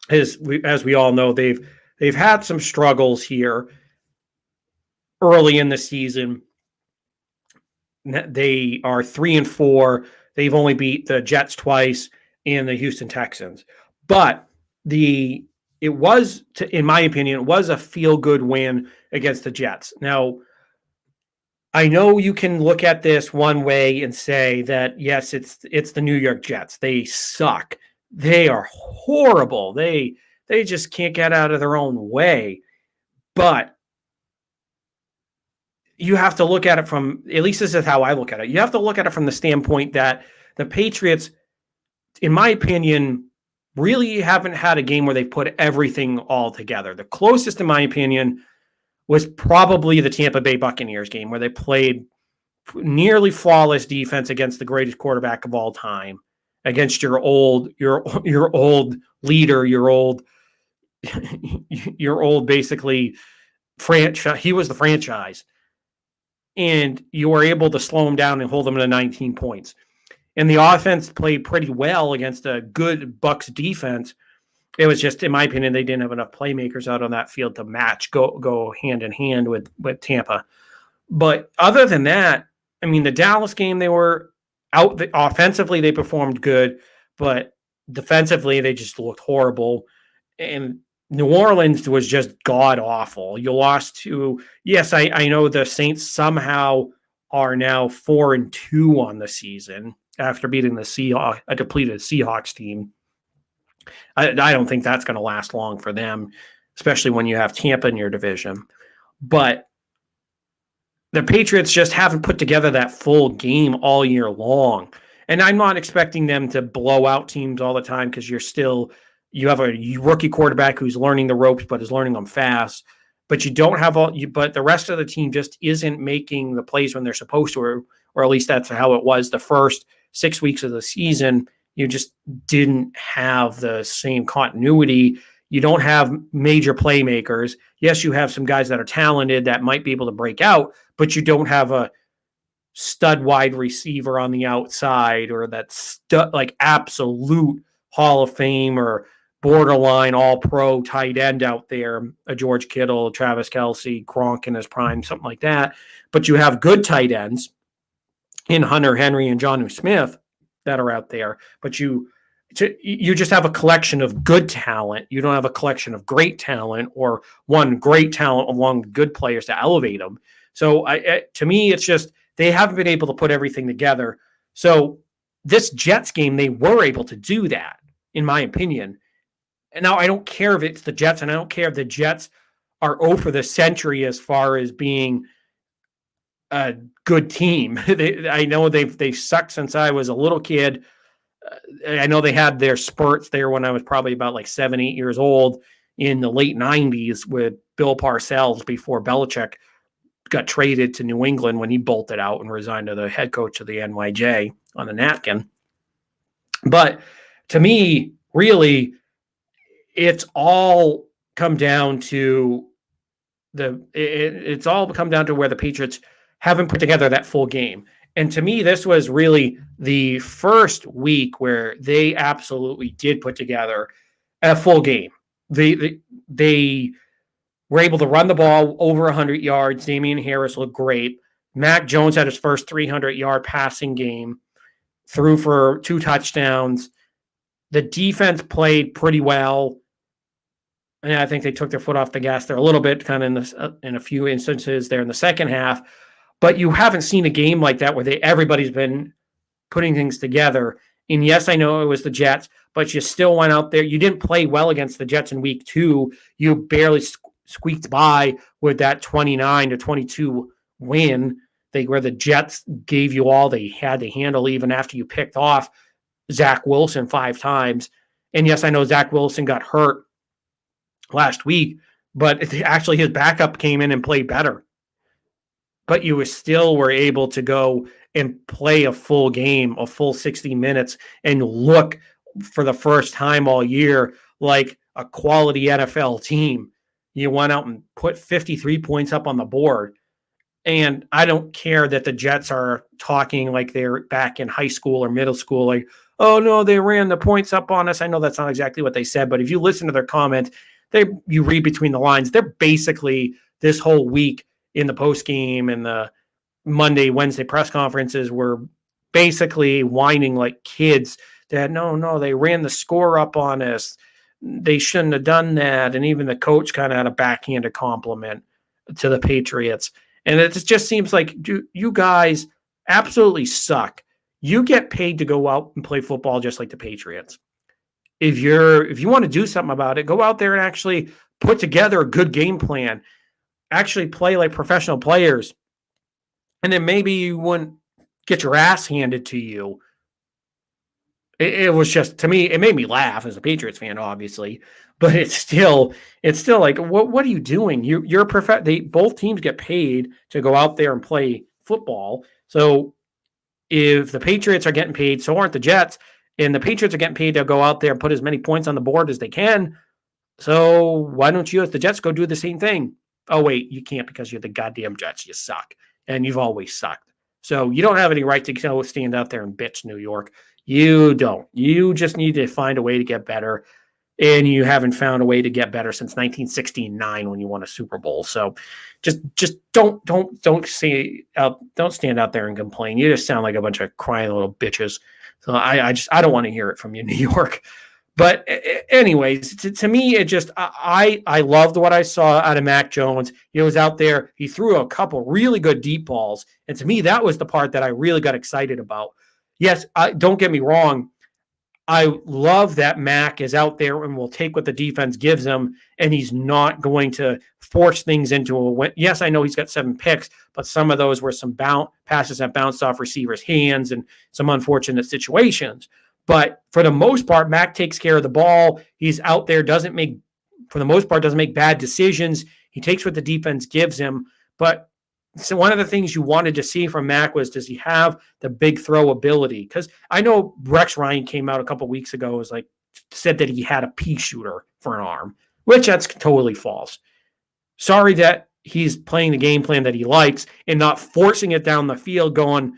As we all know, they've had some struggles here early in the season. They are 3-4. They've only beat the Jets twice and the Houston Texans. But in my opinion, it was a feel-good win against the Jets. Now, I know you can look at this one way and say that, yes, it's the New York Jets. They suck. They are horrible. They just can't get out of their own way. But you have to look at it from, at least this is how I look at it. You have to look at it from the standpoint that the Patriots, in my opinion, really haven't had a game where they put everything all together. The closest, in my opinion, was probably the Tampa Bay Buccaneers game where they played nearly flawless defense against the greatest quarterback of all time, against your old leader, your old basically franchise. He was the franchise. And you were able to slow him down and hold him to 19 points. And the offense played pretty well against a good Bucs defense. It was just, in my opinion, they didn't have enough playmakers out on that field to go hand in hand with Tampa. But other than that, I mean, the Dallas game, they were out. Offensively, they performed good, but defensively, they just looked horrible. And New Orleans was just god-awful. You lost to, yes, I know the Saints somehow are now 4-2 on the season after beating a depleted Seahawks team. I don't think that's going to last long for them, especially when you have Tampa in your division. But the Patriots just haven't put together that full game all year long. And I'm not expecting them to blow out teams all the time because you have a rookie quarterback who's learning the ropes but is learning them fast. But you don't have but the rest of the team just isn't making the plays when they're supposed to, or at least that's how it was the first 6 weeks of the season. You just didn't have the same continuity. You don't have major playmakers. Yes, you have some guys that are talented that might be able to break out, but you don't have a stud wide receiver on the outside or that like absolute Hall of Fame or borderline all-pro tight end out there, a George Kittle, Travis Kelce, Gronk in his prime, something like that. But you have good tight ends in Hunter Henry and Jonnu Smith that are out there. But you just have a collection of good talent. You don't have a collection of great talent or one great talent along with good players to elevate them. So to me, it's just they haven't been able to put everything together. So this Jets game, they were able to do that, in my opinion. And now I don't care if it's the Jets, and I don't care if the Jets are 0 for the century as far as being a good team. I know they've sucked since I was a little kid. I know they had their spurts there when I was probably about like 7, 8 years old, in the late 90s with Bill Parcells before Belichick got traded to New England when he bolted out and resigned to the head coach of the NYJ on a napkin. But to me, really, it's all come down to it's all come down to where the Patriots haven't put together that full game. And to me, this was really the first week where they absolutely did put together a full game. They were able to run the ball over 100 yards. Damian Harris looked great. Mac Jones had his first 300-yard passing game, threw for 2 touchdowns. The defense played pretty well. And I think they took their foot off the gas there a little bit, kind of in a few instances there in the second half. But you haven't seen a game like that where everybody's been putting things together. And yes, I know it was the Jets, but you still went out there. You didn't play well against the Jets in week 2. You barely squeaked by with that 29-22 win, where the Jets gave you all they had to handle, even after you picked off Zach Wilson 5 times. And yes, I know Zach Wilson got hurt last week, but actually his backup came in and played better. But you still were able to go and play a full game, a full 60 minutes, and look for the first time all year like a quality NFL team. You went out and put 53 points up on the board. And I don't care that the Jets are talking like they're back in high school or middle school, like, oh, no, they ran the points up on us. I know that's not exactly what they said, but if you listen to their comments, you read between the lines, they're basically this whole week in the post game and the Monday, Wednesday press conferences were basically whining like kids that no, they ran the score up on us. They shouldn't have done that. And even the coach kind of had a backhanded compliment to the Patriots. And it just seems like you guys absolutely suck. You get paid to go out and play football just like the Patriots. If you want to do something about it, go out there and actually put together a good game plan. Actually play like professional players. And then maybe you wouldn't get your ass handed to you. It was just, to me, it made me laugh as a Patriots fan, obviously. But it's still like, what are you doing? You're both teams get paid to go out there and play football. So if the Patriots are getting paid, so aren't the Jets. And the Patriots are getting paid to go out there and put as many points on the board as they can. So why don't you, as the Jets, go do the same thing? Oh, wait, you can't because you're the goddamn Jets. You suck. And you've always sucked. So you don't have any right to go stand out there and bitch, New York. You don't. You just need to find a way to get better. And you haven't found a way to get better since 1969 when you won a Super Bowl. So just don't stand out there and complain. You just sound like a bunch of crying little bitches. So I don't want to hear it from you, New York. But anyways, to me, it just I loved what I saw out of Mac Jones. He was out there. He threw a couple really good deep balls. And to me, that was the part that I really got excited about. Yes, don't get me wrong. I love that Mac is out there and will take what the defense gives him, and he's not going to force things into a win. Yes, I know he's got 7 picks, but some of those were some passes that bounced off receivers' hands and some unfortunate situations. But for the most part, Mac takes care of the ball. He's out there, doesn't make bad decisions. He takes what the defense gives him. But so one of the things you wanted to see from Mac was, does he have the big throw ability? Because I know Rex Ryan came out a couple weeks ago, said that he had a pea shooter for an arm, which that's totally false. Sorry that he's playing the game plan that he likes and not forcing it down the field, going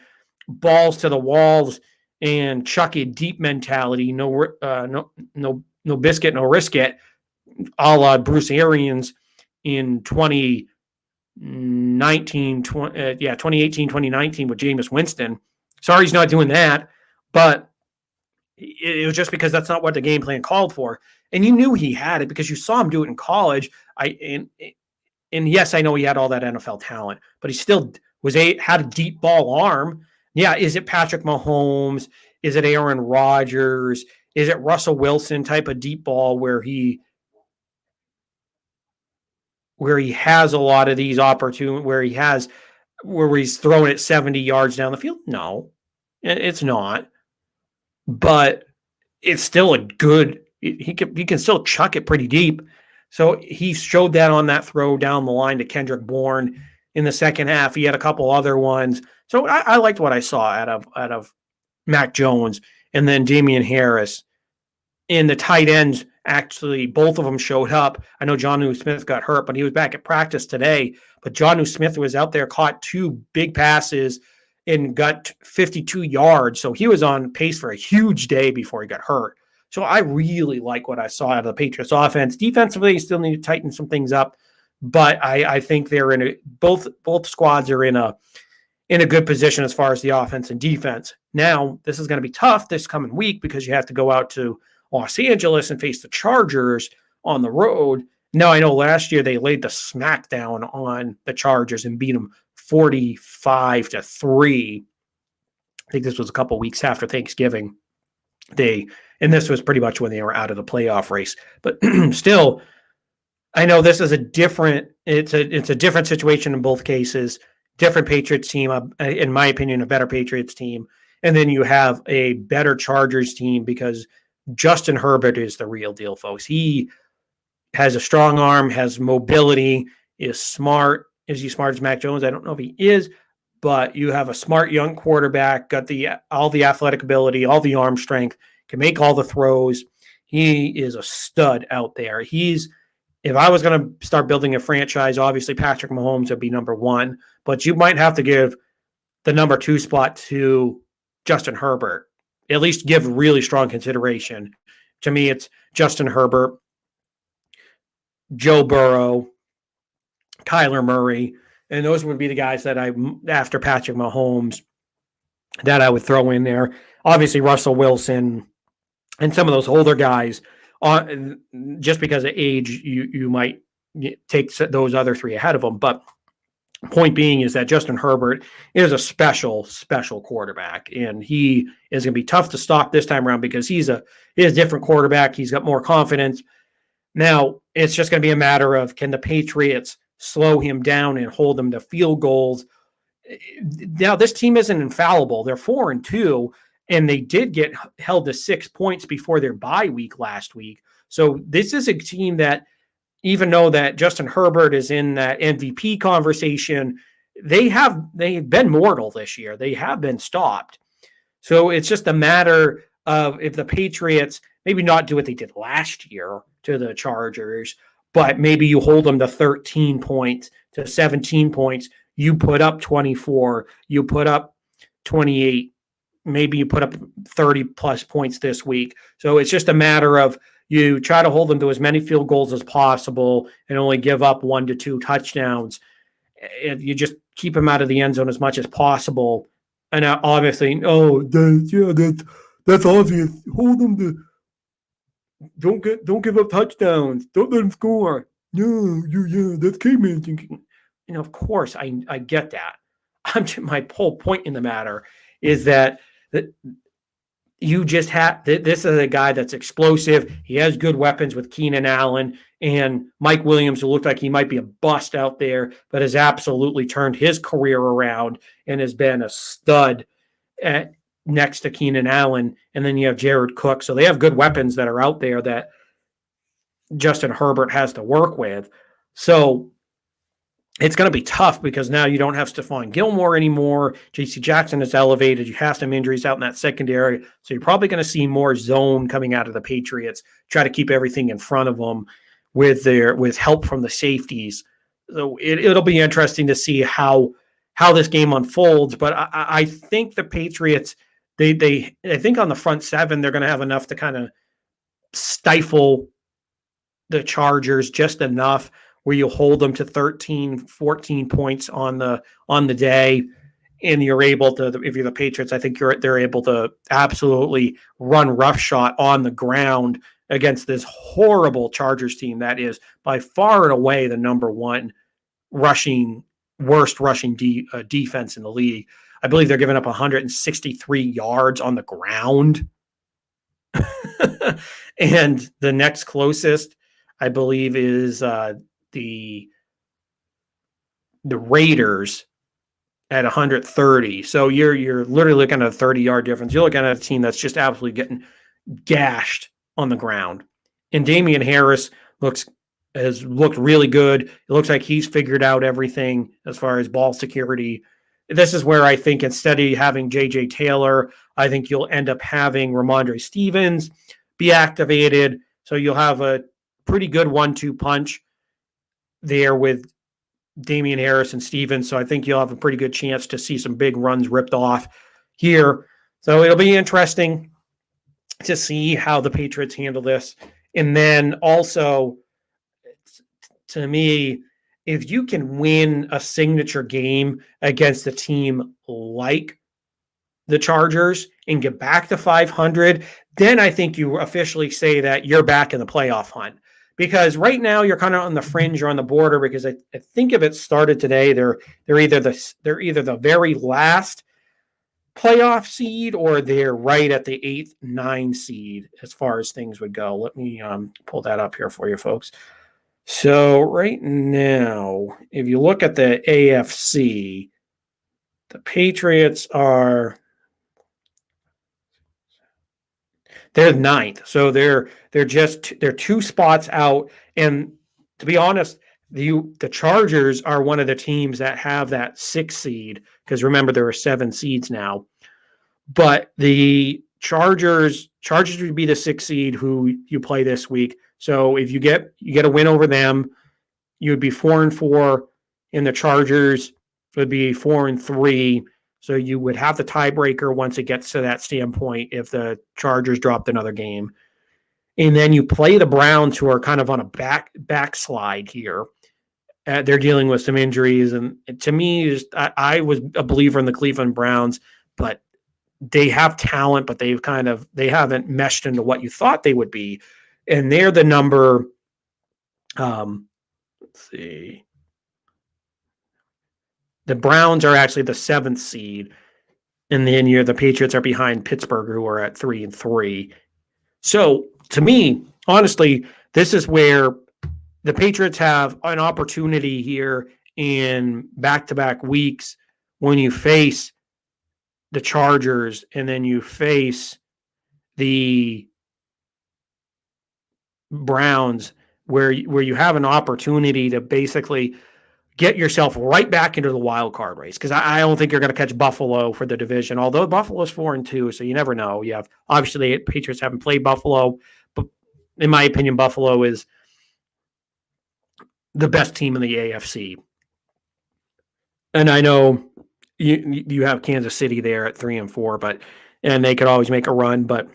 balls to the walls and chuck it deep mentality. No biscuit, no risk it, a la Bruce Arians in 2018, 2019 with Jameis Winston. Sorry he's not doing that, but it was just because that's not what the game plan called for. And you knew he had it because you saw him do it in college. And yes, I know he had all that NFL talent, but he still had a deep ball arm. Yeah, is it Patrick Mahomes? Is it Aaron Rodgers? Is it Russell Wilson type of deep ball where he has a lot of these opportunities, where he's throwing it 70 yards down the field? No, it's not. But it's still a good. He can still chuck it pretty deep. So he showed that on that throw down the line to Kendrick Bourne in the second half. He had a couple other ones. So I liked what I saw out of Mac Jones, and then Damian Harris. In the tight ends, actually, both of them showed up. I know Jonnu Smith got hurt, but he was back at practice today. But Jonnu Smith was out there, caught 2 big passes, and got 52 yards. So he was on pace for a huge day before he got hurt. So I really like what I saw out of the Patriots offense. Defensively, you still need to tighten some things up, but I think they're in a both squads are in a good position as far as the offense and defense. Now, this is going to be tough this coming week because you have to go out to Los Angeles and face the Chargers on the road. Now, I know last year they laid the smackdown on the Chargers and beat them 45-3. I think this was a couple weeks after Thanksgiving. And this was pretty much when they were out of the playoff race. But still, I know this is a different situation in both cases. Different Patriots team, in my opinion, a better Patriots team. And then you have a better Chargers team because Justin Herbert is the real deal, folks. He has a strong arm, has mobility, is smart. Is he smart as Mac Jones? I don't know if he is, but you have a smart young quarterback, got all the athletic ability, all the arm strength, can make all the throws. He is a stud out there. If I was going to start building a franchise, obviously Patrick Mahomes would be number 1, but you might have to give the number 2 spot to Justin Herbert. At least give really strong consideration. To me, it's Justin Herbert, Joe Burrow, Kyler Murray, and those would be the guys that after Patrick Mahomes, that I would throw in there. Obviously, Russell Wilson and some of those older guys, just because of age, you might take those other 3 ahead of them. But point being is that Justin Herbert is a special quarterback, and he is going to be tough to stop this time around because he's a different quarterback. He's got more confidence. Now, it's just going to be a matter of, can the Patriots slow him down and hold him to field goals? Now, this team isn't infallible. They're 4-2, and they did get held to 6 points before their bye week last week. So this is a team that, even though that Justin Herbert is in that MVP conversation, they've been mortal this year. They have been stopped. So it's just a matter of, if the Patriots maybe not do what they did last year to the Chargers, but maybe you hold them to 13 points, to 17 points. You put up 24, you put up 28, maybe you put up 30 plus points this week. So it's just a matter of, you try to hold them to as many field goals as possible and only give up 1 to 2 touchdowns. And you just keep them out of the end zone as much as possible. And obviously, that's obvious. Hold them to, don't give up touchdowns. Don't let them score. No, that's caveman thinking. Of course, I get that. My whole point in the matter is that you just have, this is a guy that's explosive. He has good weapons with Keenan Allen and Mike Williams, who looked like he might be a bust out there, but has absolutely turned his career around and has been a stud next to Keenan Allen. And then you have Jared Cook. So they have good weapons that are out there that Justin Herbert has to work with. So it's going to be tough because now you don't have Stephon Gilmore anymore. J.C. Jackson is elevated. You have some injuries out in that secondary. So you're probably going to see more zone coming out of the Patriots, try to keep everything in front of them with help from the safeties. So it'll be interesting to see how this game unfolds. But I think the Patriots, I think on the front 7, they're going to have enough to kind of stifle the Chargers just enough where you hold them to 13, 14 points on the day, and you're able to, if you're the Patriots, I think they're able to absolutely run roughshod on the ground against this horrible Chargers team that is by far and away the number 1 worst rushing defense in the league. I believe they're giving up 163 yards on the ground. And the next closest, I believe, is the Raiders at 130. So you're literally looking at a 30-yard difference. You're looking at a team that's just absolutely getting gashed on the ground. And Damian Harris looks has looked really good. It looks like he's figured out everything as far as ball security. This is where I think instead of having J.J. Taylor, I think you'll end up having Ramondre Stevens be activated. So you'll have a pretty good 1-2 punch there with Damian Harris and Stevens. So I think you'll have a pretty good chance to see some big runs ripped off here. So it'll be interesting to see how the Patriots handle this. And then also, to me, if you can win a signature game against a team like the Chargers and get back to 500, then I think you officially say that you're back in the playoff hunt. Because right now you're kind of on the fringe or on the border, because I think if it started today, they're either the very last playoff seed or they're right at the 8th, 9 seed as far as things would go. Let me pull that up here for you folks. So right now, if you look at the AFC, the Patriots they're 9th. So they're 2 spots out. And to be honest, the Chargers are one of the teams that have that 6th seed, because remember there are 7 seeds now. But the Chargers would be the 6th seed who you play this week. So if you get a win over them, you would be 4-4, and the Chargers would be 4-3. So you would have the tiebreaker once it gets to that standpoint if the Chargers dropped another game. And then you play the Browns, who are kind of on a backslide here. They're dealing with some injuries. And to me, I was a believer in the Cleveland Browns, but they have talent, but they haven't meshed into what you thought they would be. And they're the number, let's see. The Browns are actually the 7th seed. And then the Patriots are behind Pittsburgh, who are at 3-3. So to me, honestly, this is where the Patriots have an opportunity here in back-to-back weeks when you face the Chargers and then you face the Browns, where you have an opportunity to basically get yourself right back into the wild card race. Because I don't think you're going to catch Buffalo for the division, although Buffalo's 4-2, so you never know. You have, obviously, Patriots haven't played Buffalo, but in my opinion, Buffalo is the best team in the AFC. And I know you have Kansas City there at 3-4, and they could always make a run, but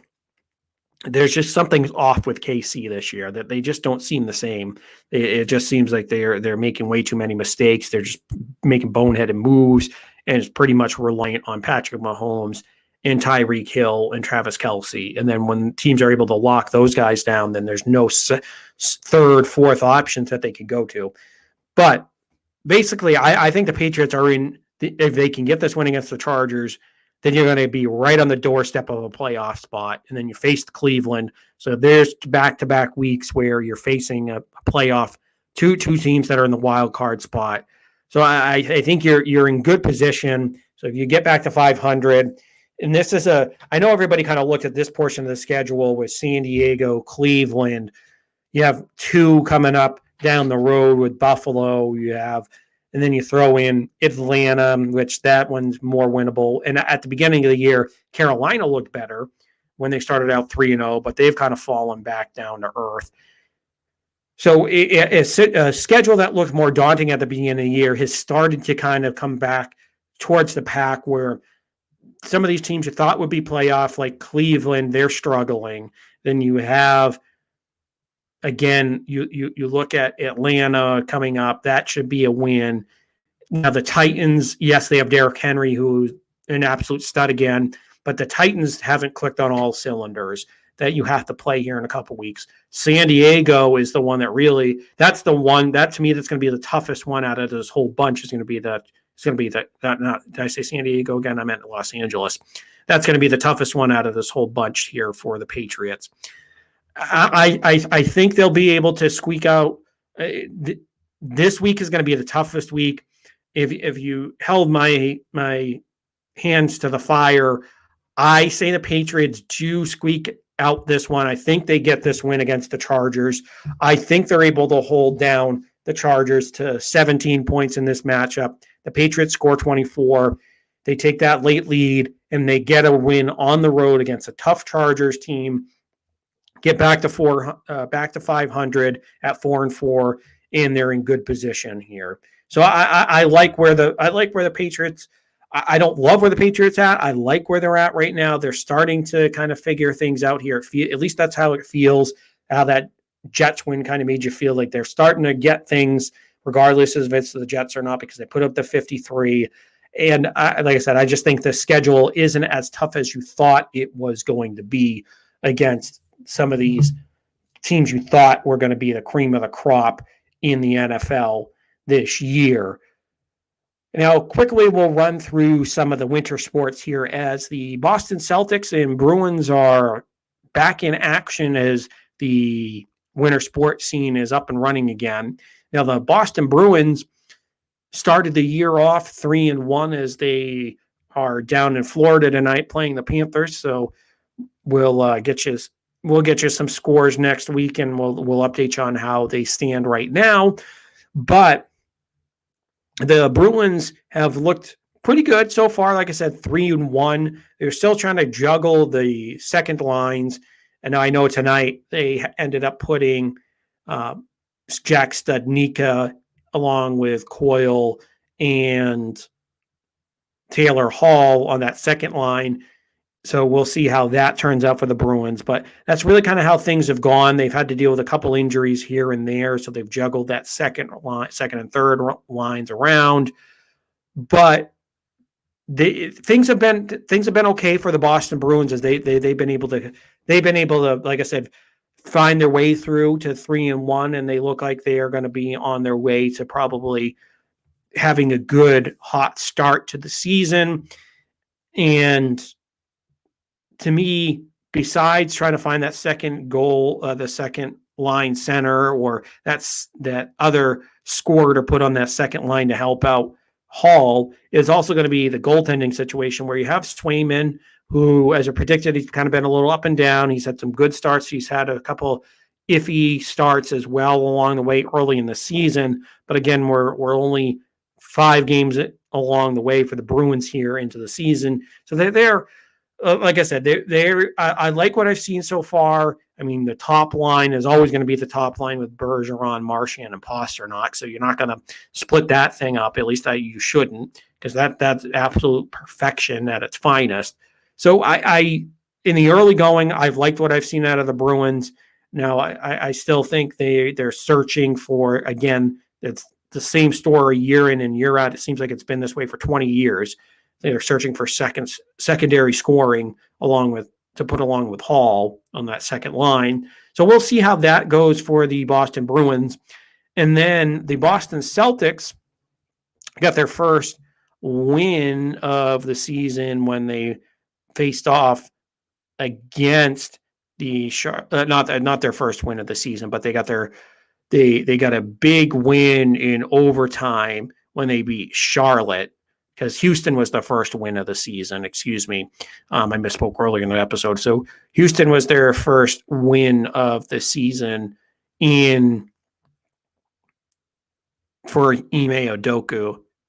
there's just something off with KC this year, that they just don't seem the same. It just seems like they're making way too many mistakes. They're just making boneheaded moves, and it's pretty much reliant on Patrick Mahomes and Tyreek Hill and Travis Kelce. And then when teams are able to lock those guys down, then there's no third, fourth options that they could go to. But basically, I think the Patriots are in. If they can get this win against the Chargers, then you're going to be right on the doorstep of a playoff spot. And then you face Cleveland. So there's back-to-back weeks where you're facing a playoff, two teams that are in the wild card spot. So I think you're in good position. So if you get back to 500, and this is I know everybody kind of looked at this portion of the schedule with San Diego, Cleveland. You have 2 coming up down the road with Buffalo. And then you throw in Atlanta, which that one's more winnable. And at the beginning of the year, Carolina looked better when they started out 3-0, but they've kind of fallen back down to earth. So a schedule that looked more daunting at the beginning of the year has started to kind of come back towards the pack, where some of these teams you thought would be playoff, like Cleveland, they're struggling. Then you have, again, you look at Atlanta coming up. That should be a win. Now the Titans, yes, they have Derrick Henry, who's an absolute stud again, but the Titans haven't clicked on all cylinders that you have to play here in a couple weeks. San Diego is the one that's the one that to me that's going to be the toughest one out of this whole bunch. Did I say San Diego again? I meant Los Angeles. That's going to be the toughest one out of this whole bunch here for the Patriots. I think they'll be able to squeak out. This week is going to be the toughest week. If you held my hands to the fire, I say the Patriots do squeak out this one. I think they get this win against the Chargers. I think they're able to hold down the Chargers to 17 points in this matchup. The Patriots score 24. They take that late lead and they get a win on the road against a tough Chargers team. Get back to 500 at 4-4, and they're in good position here. So I like where the Patriots. I don't love where the Patriots at. I like where they're at right now. They're starting to kind of figure things out here. At least that's how it feels. How that Jets win kind of made you feel like they're starting to get things, regardless if it's the Jets or not, because they put up the 53. And like I said, I just think the schedule isn't as tough as you thought it was going to be against some of these teams you thought were going to be the cream of the crop in the NFL this year. Now, quickly, we'll run through some of the winter sports here as the Boston Celtics and Bruins are back in action as the winter sports scene is up and running again. Now, the Boston Bruins started the year off 3-1 as they are down in Florida tonight playing the Panthers. So we'll get you some scores next week, and we'll update you on how they stand right now. But the Bruins have looked pretty good so far. Like I said, 3-1. They're still trying to juggle the second lines. And I know tonight they ended up putting Jack Studnicka along with Coyle and Taylor Hall on that second line. So we'll see how that turns out for the Bruins. But that's really kind of how things have gone. They've had to deal with a couple injuries here and there, so they've juggled that second and third lines around. But things have been okay for the Boston Bruins as they've been able to like I said, find their way through to 3-1, and they look like they are going to be on their way to probably having a good hot start to the season. And to me, besides trying to find that second goal, the second line center, or that other scorer to put on that second line to help out Hall, is also going to be the goaltending situation where you have Swayman, who, as I predicted, he's kind of been a little up and down. He's had some good starts. He's had a couple iffy starts as well along the way early in the season. But again, we're only 5 games along the way for the Bruins here into the season. So they're like I said, I like what I've seen so far. I mean, the top line is always going to be the top line with Bergeron, Marchand, and Pasternak. So you're not going to split that thing up. At least you shouldn't, because that's absolute perfection at its finest. So I in the early going, I've liked what I've seen out of the Bruins. Now I still think they're searching for, again, it's the same story year in and year out. It seems like it's been this way for 20 years. They're searching for secondary scoring along with Hall on that second line. So we'll see how that goes for the Boston Bruins. And then the Boston Celtics got their first win of the season when they faced off against the not their first win of the season, but they got a big win in overtime when they beat Charlotte, because Houston was the first win of the season. Excuse me. I misspoke earlier in the episode. So Houston was their first win of the season for Ime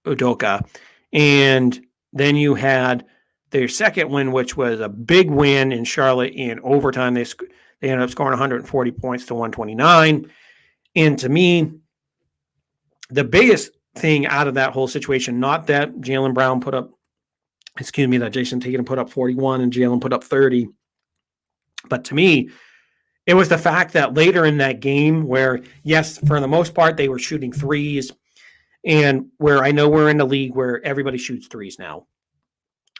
Udoka. And then you had their second win, which was a big win in Charlotte in overtime. They ended up scoring 140 points to 129. And to me, the biggest thing out of that whole situation, not that that Jason Tatum put up 41 and Jalen put up 30. But to me, it was the fact that later in that game where, yes, for the most part, they were shooting threes, and where I know we're in a league where everybody shoots threes now.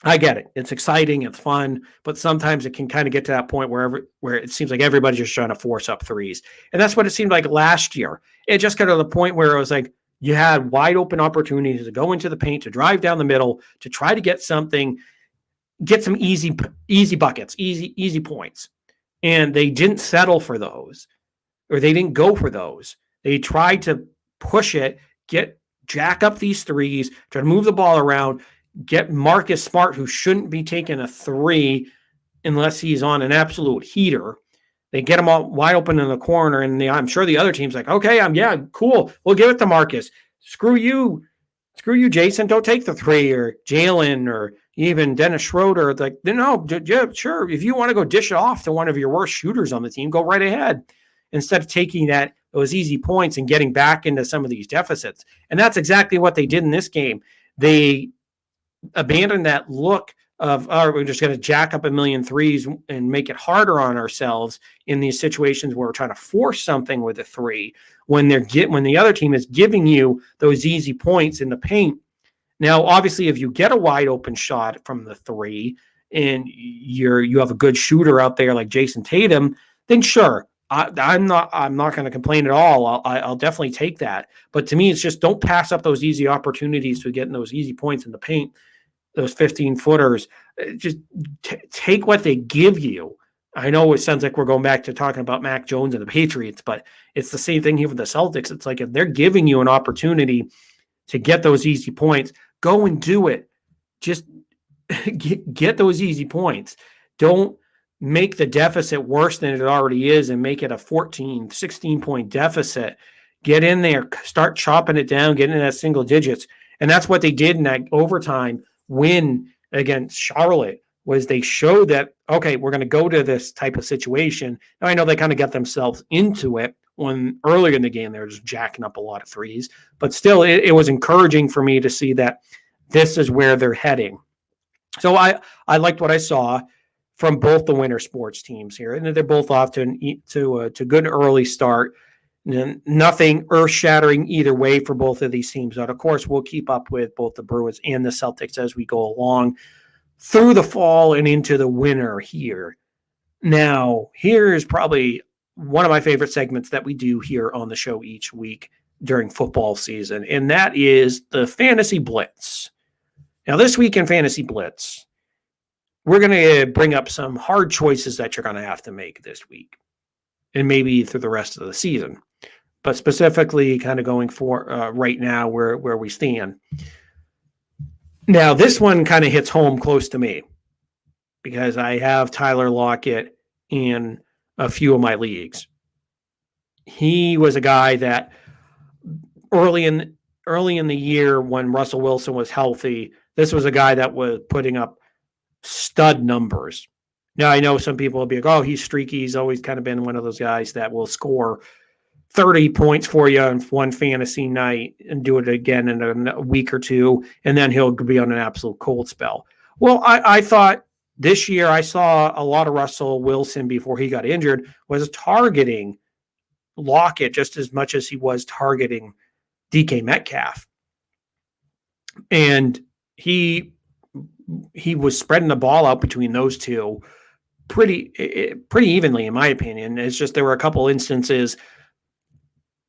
I get it. It's exciting. It's fun. But sometimes it can kind of get to that point where it seems like everybody's just trying to force up threes. And that's what it seemed like last year. It just got to the point where it was like, you had wide open opportunities to go into the paint, to drive down the middle, to try to get some easy buckets, easy points. And they didn't settle for those, or they didn't go for those. They tried to push it, jack up these threes, try to move the ball around, get Marcus Smart, who shouldn't be taking a three, unless he's on an absolute heater. They get him all wide open in the corner, and I'm sure the other team's like, okay, yeah, cool. We'll give it to Marcus. Screw you, Jason. Don't take the three, or Jalen, or even Dennis Schroeder. Like, no, yeah, sure. If you want to go dish it off to one of your worst shooters on the team, go right ahead. Instead of taking those easy points and getting back into some of these deficits. And that's exactly what they did in this game. They abandoned that look of, oh, we're just going to jack up a million threes and make it harder on ourselves in these situations where we're trying to force something with a three when the other team is giving you those easy points in the paint. Now, obviously, if you get a wide open shot from the three and you have a good shooter out there like Jason Tatum, then sure, I'm not going to complain at all. I'll definitely take that. But to me, it's just don't pass up those easy opportunities to getting those easy points in the paint. Those 15-footers, just take what they give you. I know it sounds like we're going back to talking about Mac Jones and the Patriots, but it's the same thing here with the Celtics. It's like if they're giving you an opportunity to get those easy points, go and do it. Just get those easy points. Don't make the deficit worse than it already is and make it a 14, 16-point deficit. Get in there, start chopping it down, get into that single digits. And that's what they did in that overtime win against Charlotte, was they showed that, okay, we're going to go to this type of situation. Now, I know they kind of got themselves into it when earlier in the game they were just jacking up a lot of threes, but still it was encouraging for me to see that this is where they're heading. So I liked what I saw from both the winter sports teams here, and they're both off to a good early start. Nothing earth-shattering either way for both of these teams. But of course, we'll keep up with both the Bruins and the Celtics as we go along through the fall and into the winter here. Now, here is probably one of my favorite segments that we do here on the show each week during football season, and that is the Fantasy Blitz. Now, this week in Fantasy Blitz, we're going to bring up some hard choices that you're going to have to make this week and maybe through the rest of the season, but specifically kind of going for right now where we stand. Now, this one kind of hits home close to me because I have Tyler Lockett in a few of my leagues. He was a guy that early in the year when Russell Wilson was healthy, this was a guy that was putting up stud numbers. Now, I know some people will be like, oh, he's streaky. He's always kind of been one of those guys that will score 30 points for you on one fantasy night and do it again in a week or two, and then he'll be on an absolute cold spell. Well, I thought this year I saw a lot of Russell Wilson before he got injured was targeting Lockett just as much as he was targeting DK Metcalf. And he was spreading the ball out between those two pretty evenly, in my opinion. It's just there were a couple instances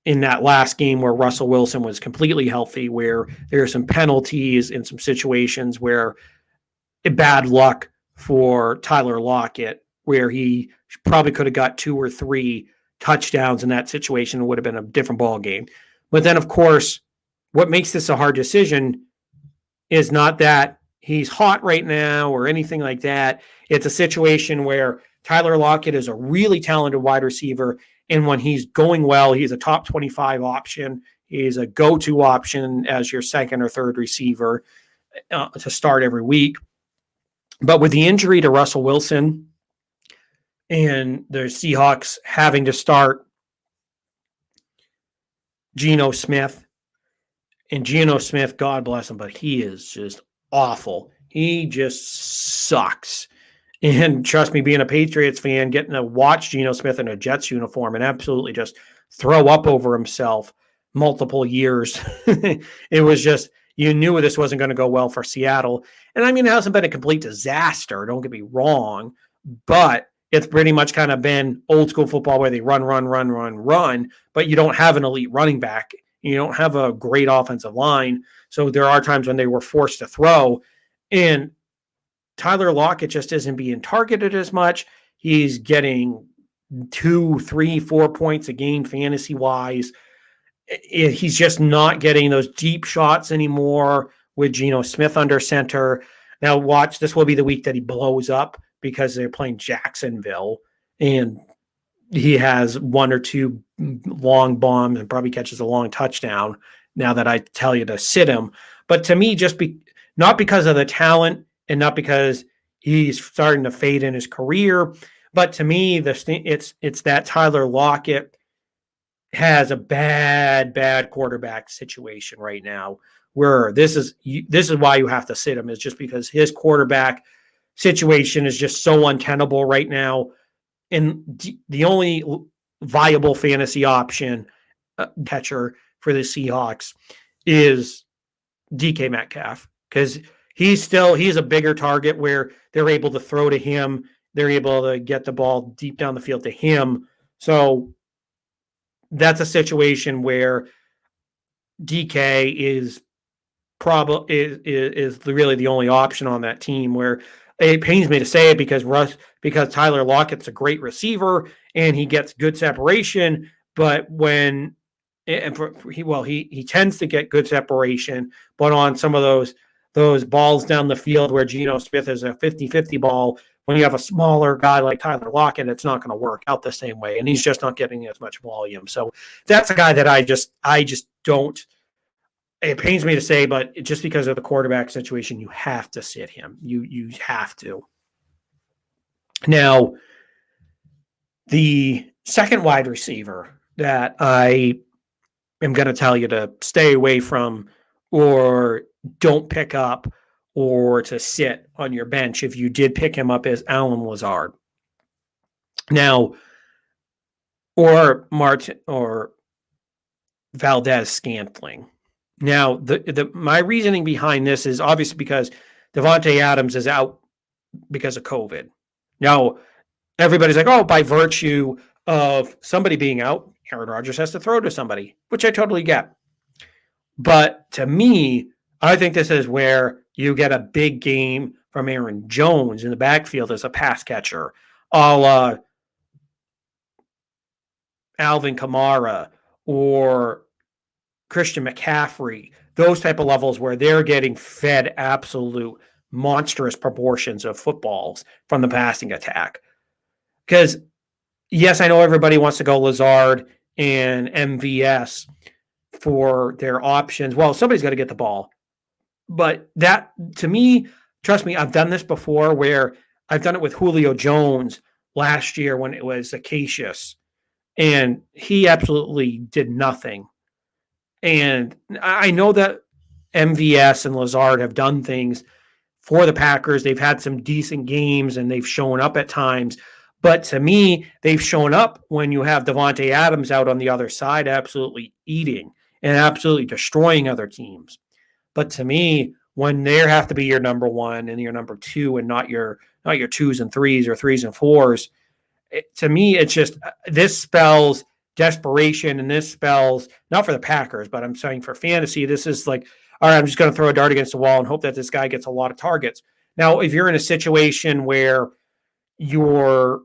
in that last game where Russell Wilson was completely healthy, where there are some penalties in some situations where bad luck for Tyler Lockett, where he probably could have got 2 or 3 touchdowns in that situation. It would have been a different ball game. But then, of course, what makes this a hard decision is not that he's hot right now or anything like that. It's a situation where Tyler Lockett is a really talented wide receiver, and when he's going well, he's a top 25 option. He's a go-to option as your second or third receiver to start every week. But with the injury to Russell Wilson and the Seahawks having to start Geno Smith, and Geno Smith, God bless him, but he is just awful. He just sucks. And trust me, being a Patriots fan, getting to watch Geno Smith in a Jets uniform and absolutely just throw up over himself multiple years. It was just, you knew this wasn't going to go well for Seattle. And I mean, it hasn't been a complete disaster, don't get me wrong, but it's pretty much kind of been old school football where they run, but you don't have an elite running back. You don't have a great offensive line. So there are times when they were forced to throw. And Tyler Lockett just isn't being targeted as much. He's getting 2, 3, 4 points a game fantasy-wise. He's just not getting those deep shots anymore with Geno Smith under center. Now watch, this will be the week that he blows up because they're playing Jacksonville, and he has one or two long bombs and probably catches a long touchdown now that I tell you to sit him. But to me, not because of the talent and not because he's starting to fade in his career, but to me, it's that Tyler Lockett has a bad quarterback situation right now, where this is why you have to sit him, is just because his quarterback situation is just so untenable right now. And the only viable fantasy option catcher for the Seahawks is DK Metcalf, because he's a bigger target where they're able to throw to him. They're able to get the ball deep down the field to him. So that's a situation where DK is really the only option on that team, where it pains me to say it because Tyler Lockett's a great receiver and he gets good separation, but when he tends to get good separation, but on some of those balls down the field where Geno Smith is a 50-50 ball, when you have a smaller guy like Tyler Lockett, it's not going to work out the same way, and he's just not getting as much volume. So that's a guy that I just don't. It pains me to say, but just because of the quarterback situation, you have to sit him. You have to. Now, the second wide receiver that I am going to tell you to stay away from, or don't pick up, or to sit on your bench if you did pick him up, is Allen Lazard. Now, or Valdez Scantling. Now, my reasoning behind this is obviously because Devontae Adams is out because of COVID. Now, everybody's like, oh, by virtue of somebody being out, Aaron Rodgers has to throw to somebody, which I totally get. But to me, I think this is where you get a big game from Aaron Jones in the backfield as a pass catcher, a la Alvin Kamara or Christian McCaffrey, those type of levels where they're getting fed absolute monstrous proportions of footballs from the passing attack. Because, yes, I know everybody wants to go Lazard and MVS for their options. Well, somebody's got to get the ball. But that, to me, trust me, I've done this before, where I've done it with Julio Jones last year when it was Acacius, and he absolutely did nothing. And I know that MVS and Lazard have done things for the Packers. They've had some decent games and they've shown up at times. But to me, they've shown up when you have Devontae Adams out on the other side, absolutely eating and absolutely destroying other teams. But to me, when they have to be your number one and your number two, and not your twos and threes or threes and fours, to me, it's just, this spells desperation, and this spells, not for the Packers, but I'm saying for fantasy, this is like, all right, I'm just going to throw a dart against the wall and hope that this guy gets a lot of targets. Now, if you're in a situation where you're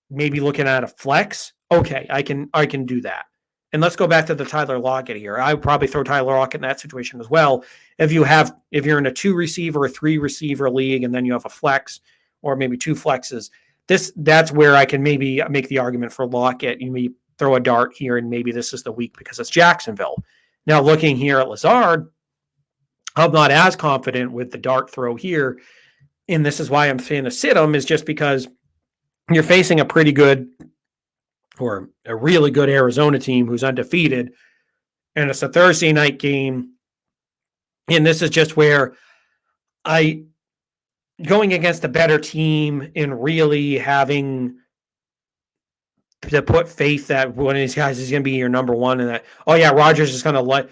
maybe looking at a flex, okay, I can do that. And let's go back to the Tyler Lockett here. I would probably throw Tyler Lockett in that situation as well. If you're in a 2-receiver or 3-receiver league, and then you have a flex or maybe 2 flexes, that's where I can maybe make the argument for Lockett. You may throw a dart here, and maybe this is the week because it's Jacksonville. Now, looking here at Lazard, I'm not as confident with the dart throw here. And this is why I'm saying to sit him, is just because you're facing a pretty good, or a really good Arizona team who's undefeated, and it's a Thursday night game. And this is just where going against a better team and really having to put faith that one of these guys is going to be your number one, and that, oh yeah, Rodgers is going to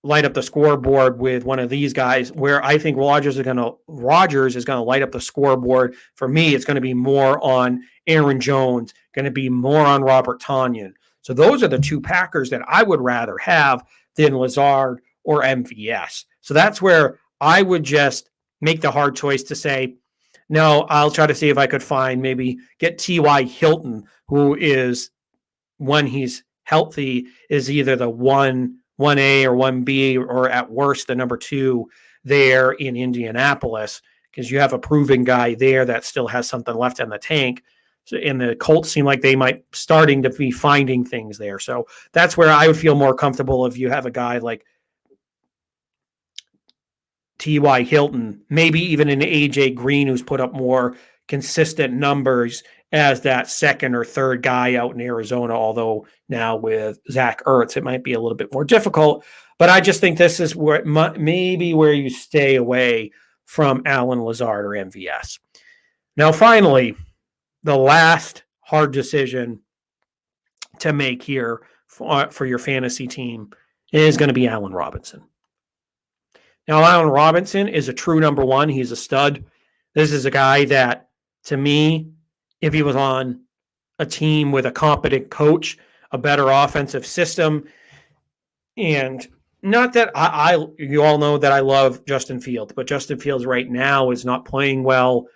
light up the scoreboard with one of these guys, where I think Rodgers is going to light up the scoreboard. For me, it's going to be more on Aaron Jones, going to be more on Robert Tonyan. So those are the 2 Packers that I would rather have than Lazard or MVS. So that's where I would just make the hard choice to say, no, I'll try to see if I could maybe get T.Y. Hilton, who is, when he's healthy, is either the 1A or 1B, or at worst the number 2 there in Indianapolis. because you have a proven guy there that still has something left in the tank. So, and the Colts seem like they might starting to be finding things there. So that's where I would feel more comfortable if you have a guy like T.Y. Hilton, maybe even an A.J. Green who's put up more consistent numbers as that second or third guy out in Arizona, although now with Zach Ertz, it might be a little bit more difficult. But I just think this is where maybe where you stay away from Allen Lazard or MVS. Now, finally, the last hard decision to make here for your fantasy team is going to be Allen Robinson. Now, Allen Robinson is a true number one. He's a stud. This is a guy that, to me, if he was on a team with a competent coach, a better offensive system, and not that you all know that I love Justin Fields, but Justin Fields right now is not playing well.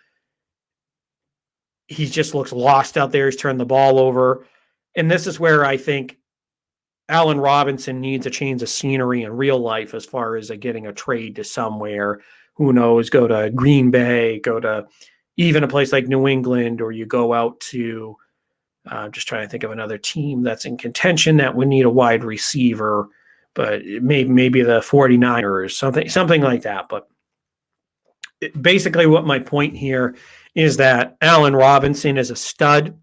He just looks lost out there. He's turned the ball over. And this is where I think Allen Robinson needs a change of scenery in real life as far as getting a trade to somewhere. Who knows, go to Green Bay, go to even a place like New England, or you go out to, just trying to think of another team that's in contention that would need a wide receiver, but maybe the 49ers, something like that. But basically what my point here is that Allen Robinson is a stud,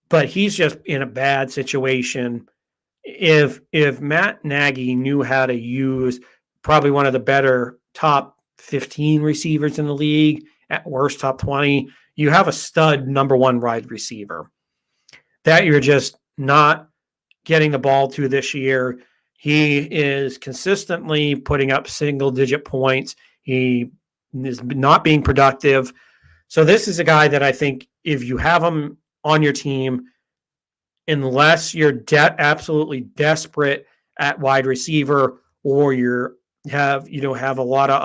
but he's just in a bad situation. If Matt Nagy knew how to use probably one of the better top 15 receivers in the league, at worst top 20, you have a stud number one wide receiver that you're just not getting the ball to this year. He is consistently putting up single-digit points. He is not being productive. So this is a guy that I think if you have him on your team, unless you're absolutely desperate at wide receiver, or you don't have a lot of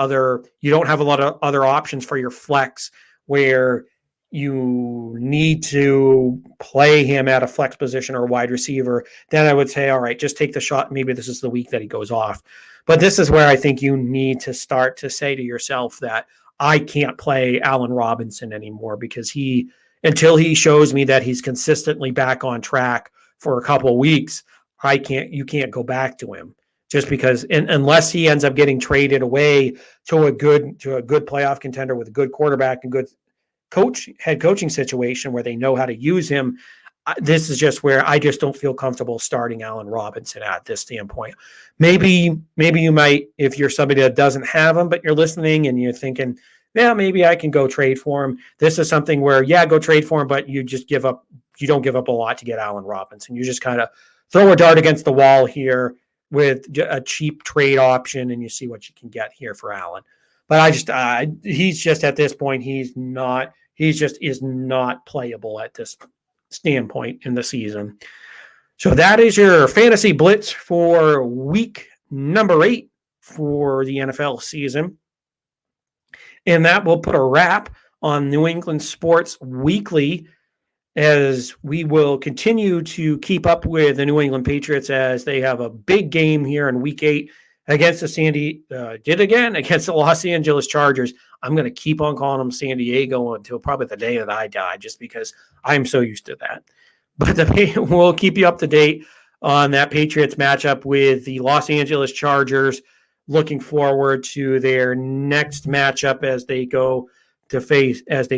other options for your flex where you need to play him at a flex position or wide receiver, then I would say, all right, just take the shot. Maybe this is the week that he goes off. But this is where I think you need to start to say to yourself that I can't play Allen Robinson anymore, because until he shows me that he's consistently back on track for a couple of weeks, you can't go back to him, just because unless he ends up getting traded away to a good playoff contender with a good quarterback and good head coaching situation where they know how to use him. This is just where I just don't feel comfortable starting Allen Robinson at this standpoint. Maybe you might, if you're somebody that doesn't have him, but you're listening and you're thinking, yeah, maybe I can go trade for him. This is something where, yeah, go trade for him, but you just give up. You don't give up a lot to get Allen Robinson. You just kind of throw a dart against the wall here with a cheap trade option, and you see what you can get here for Allen. But he's just at this point, he just is not playable at this standpoint in the season. So that is your fantasy blitz for week number 8 for the NFL season. And that will put a wrap on New England Sports Weekly, as we will continue to keep up with the New England Patriots as they have a big game here in week 8 against against the Los Angeles Chargers. I'm going to keep on calling them San Diego until probably the day that I die, just because I'm so used to that. But we'll keep you up to date on that Patriots matchup with the Los Angeles Chargers. Looking forward to their next matchup as they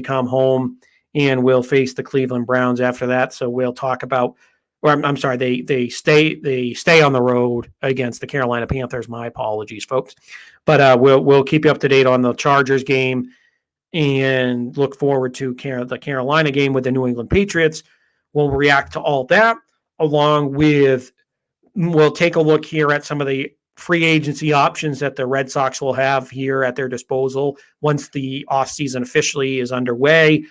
come home, and we'll face the Cleveland Browns after that. So we'll talk about, or I'm sorry, they stay on the road against the Carolina Panthers. My apologies, folks. But we'll keep you up to date on the Chargers game, and look forward to the Carolina game with the New England Patriots. We'll react to all that, along with we'll take a look here at some of the free agency options that the Red Sox will have here at their disposal once the offseason officially is underway.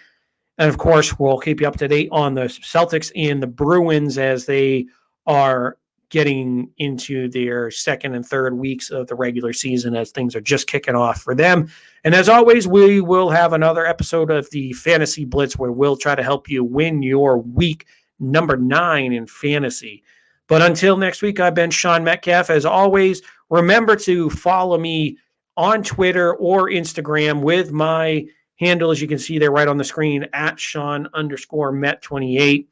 And of course, we'll keep you up to date on the Celtics and the Bruins as they are getting into their second and third weeks of the regular season, as things are just kicking off for them. And as always, we will have another episode of the Fantasy Blitz where we'll try to help you win your week number 9 in fantasy. But until next week, I've been Sean Metcalf. As always, remember to follow me on Twitter or Instagram with my handle, as you can see there right on the screen, at Sean_Met28.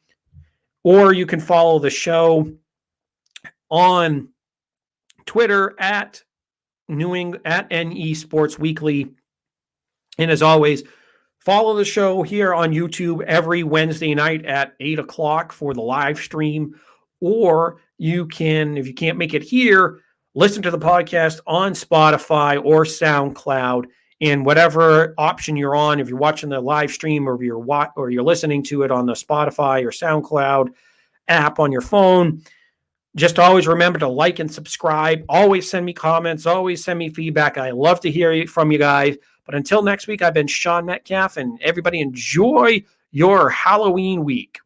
Or you can follow the show on Twitter at NE Sports Weekly. And as always, follow the show here on YouTube every Wednesday night at 8 o'clock for the live stream. Or you can, if you can't make it here, listen to the podcast on Spotify or SoundCloud, and whatever option you're on. If you're watching the live stream or you're listening to it on the Spotify or SoundCloud app on your phone, just always remember to like and subscribe. Always send me comments. Always send me feedback. I love to hear from you guys. But until next week, I've been Sean Metcalf, and everybody enjoy your Halloween week.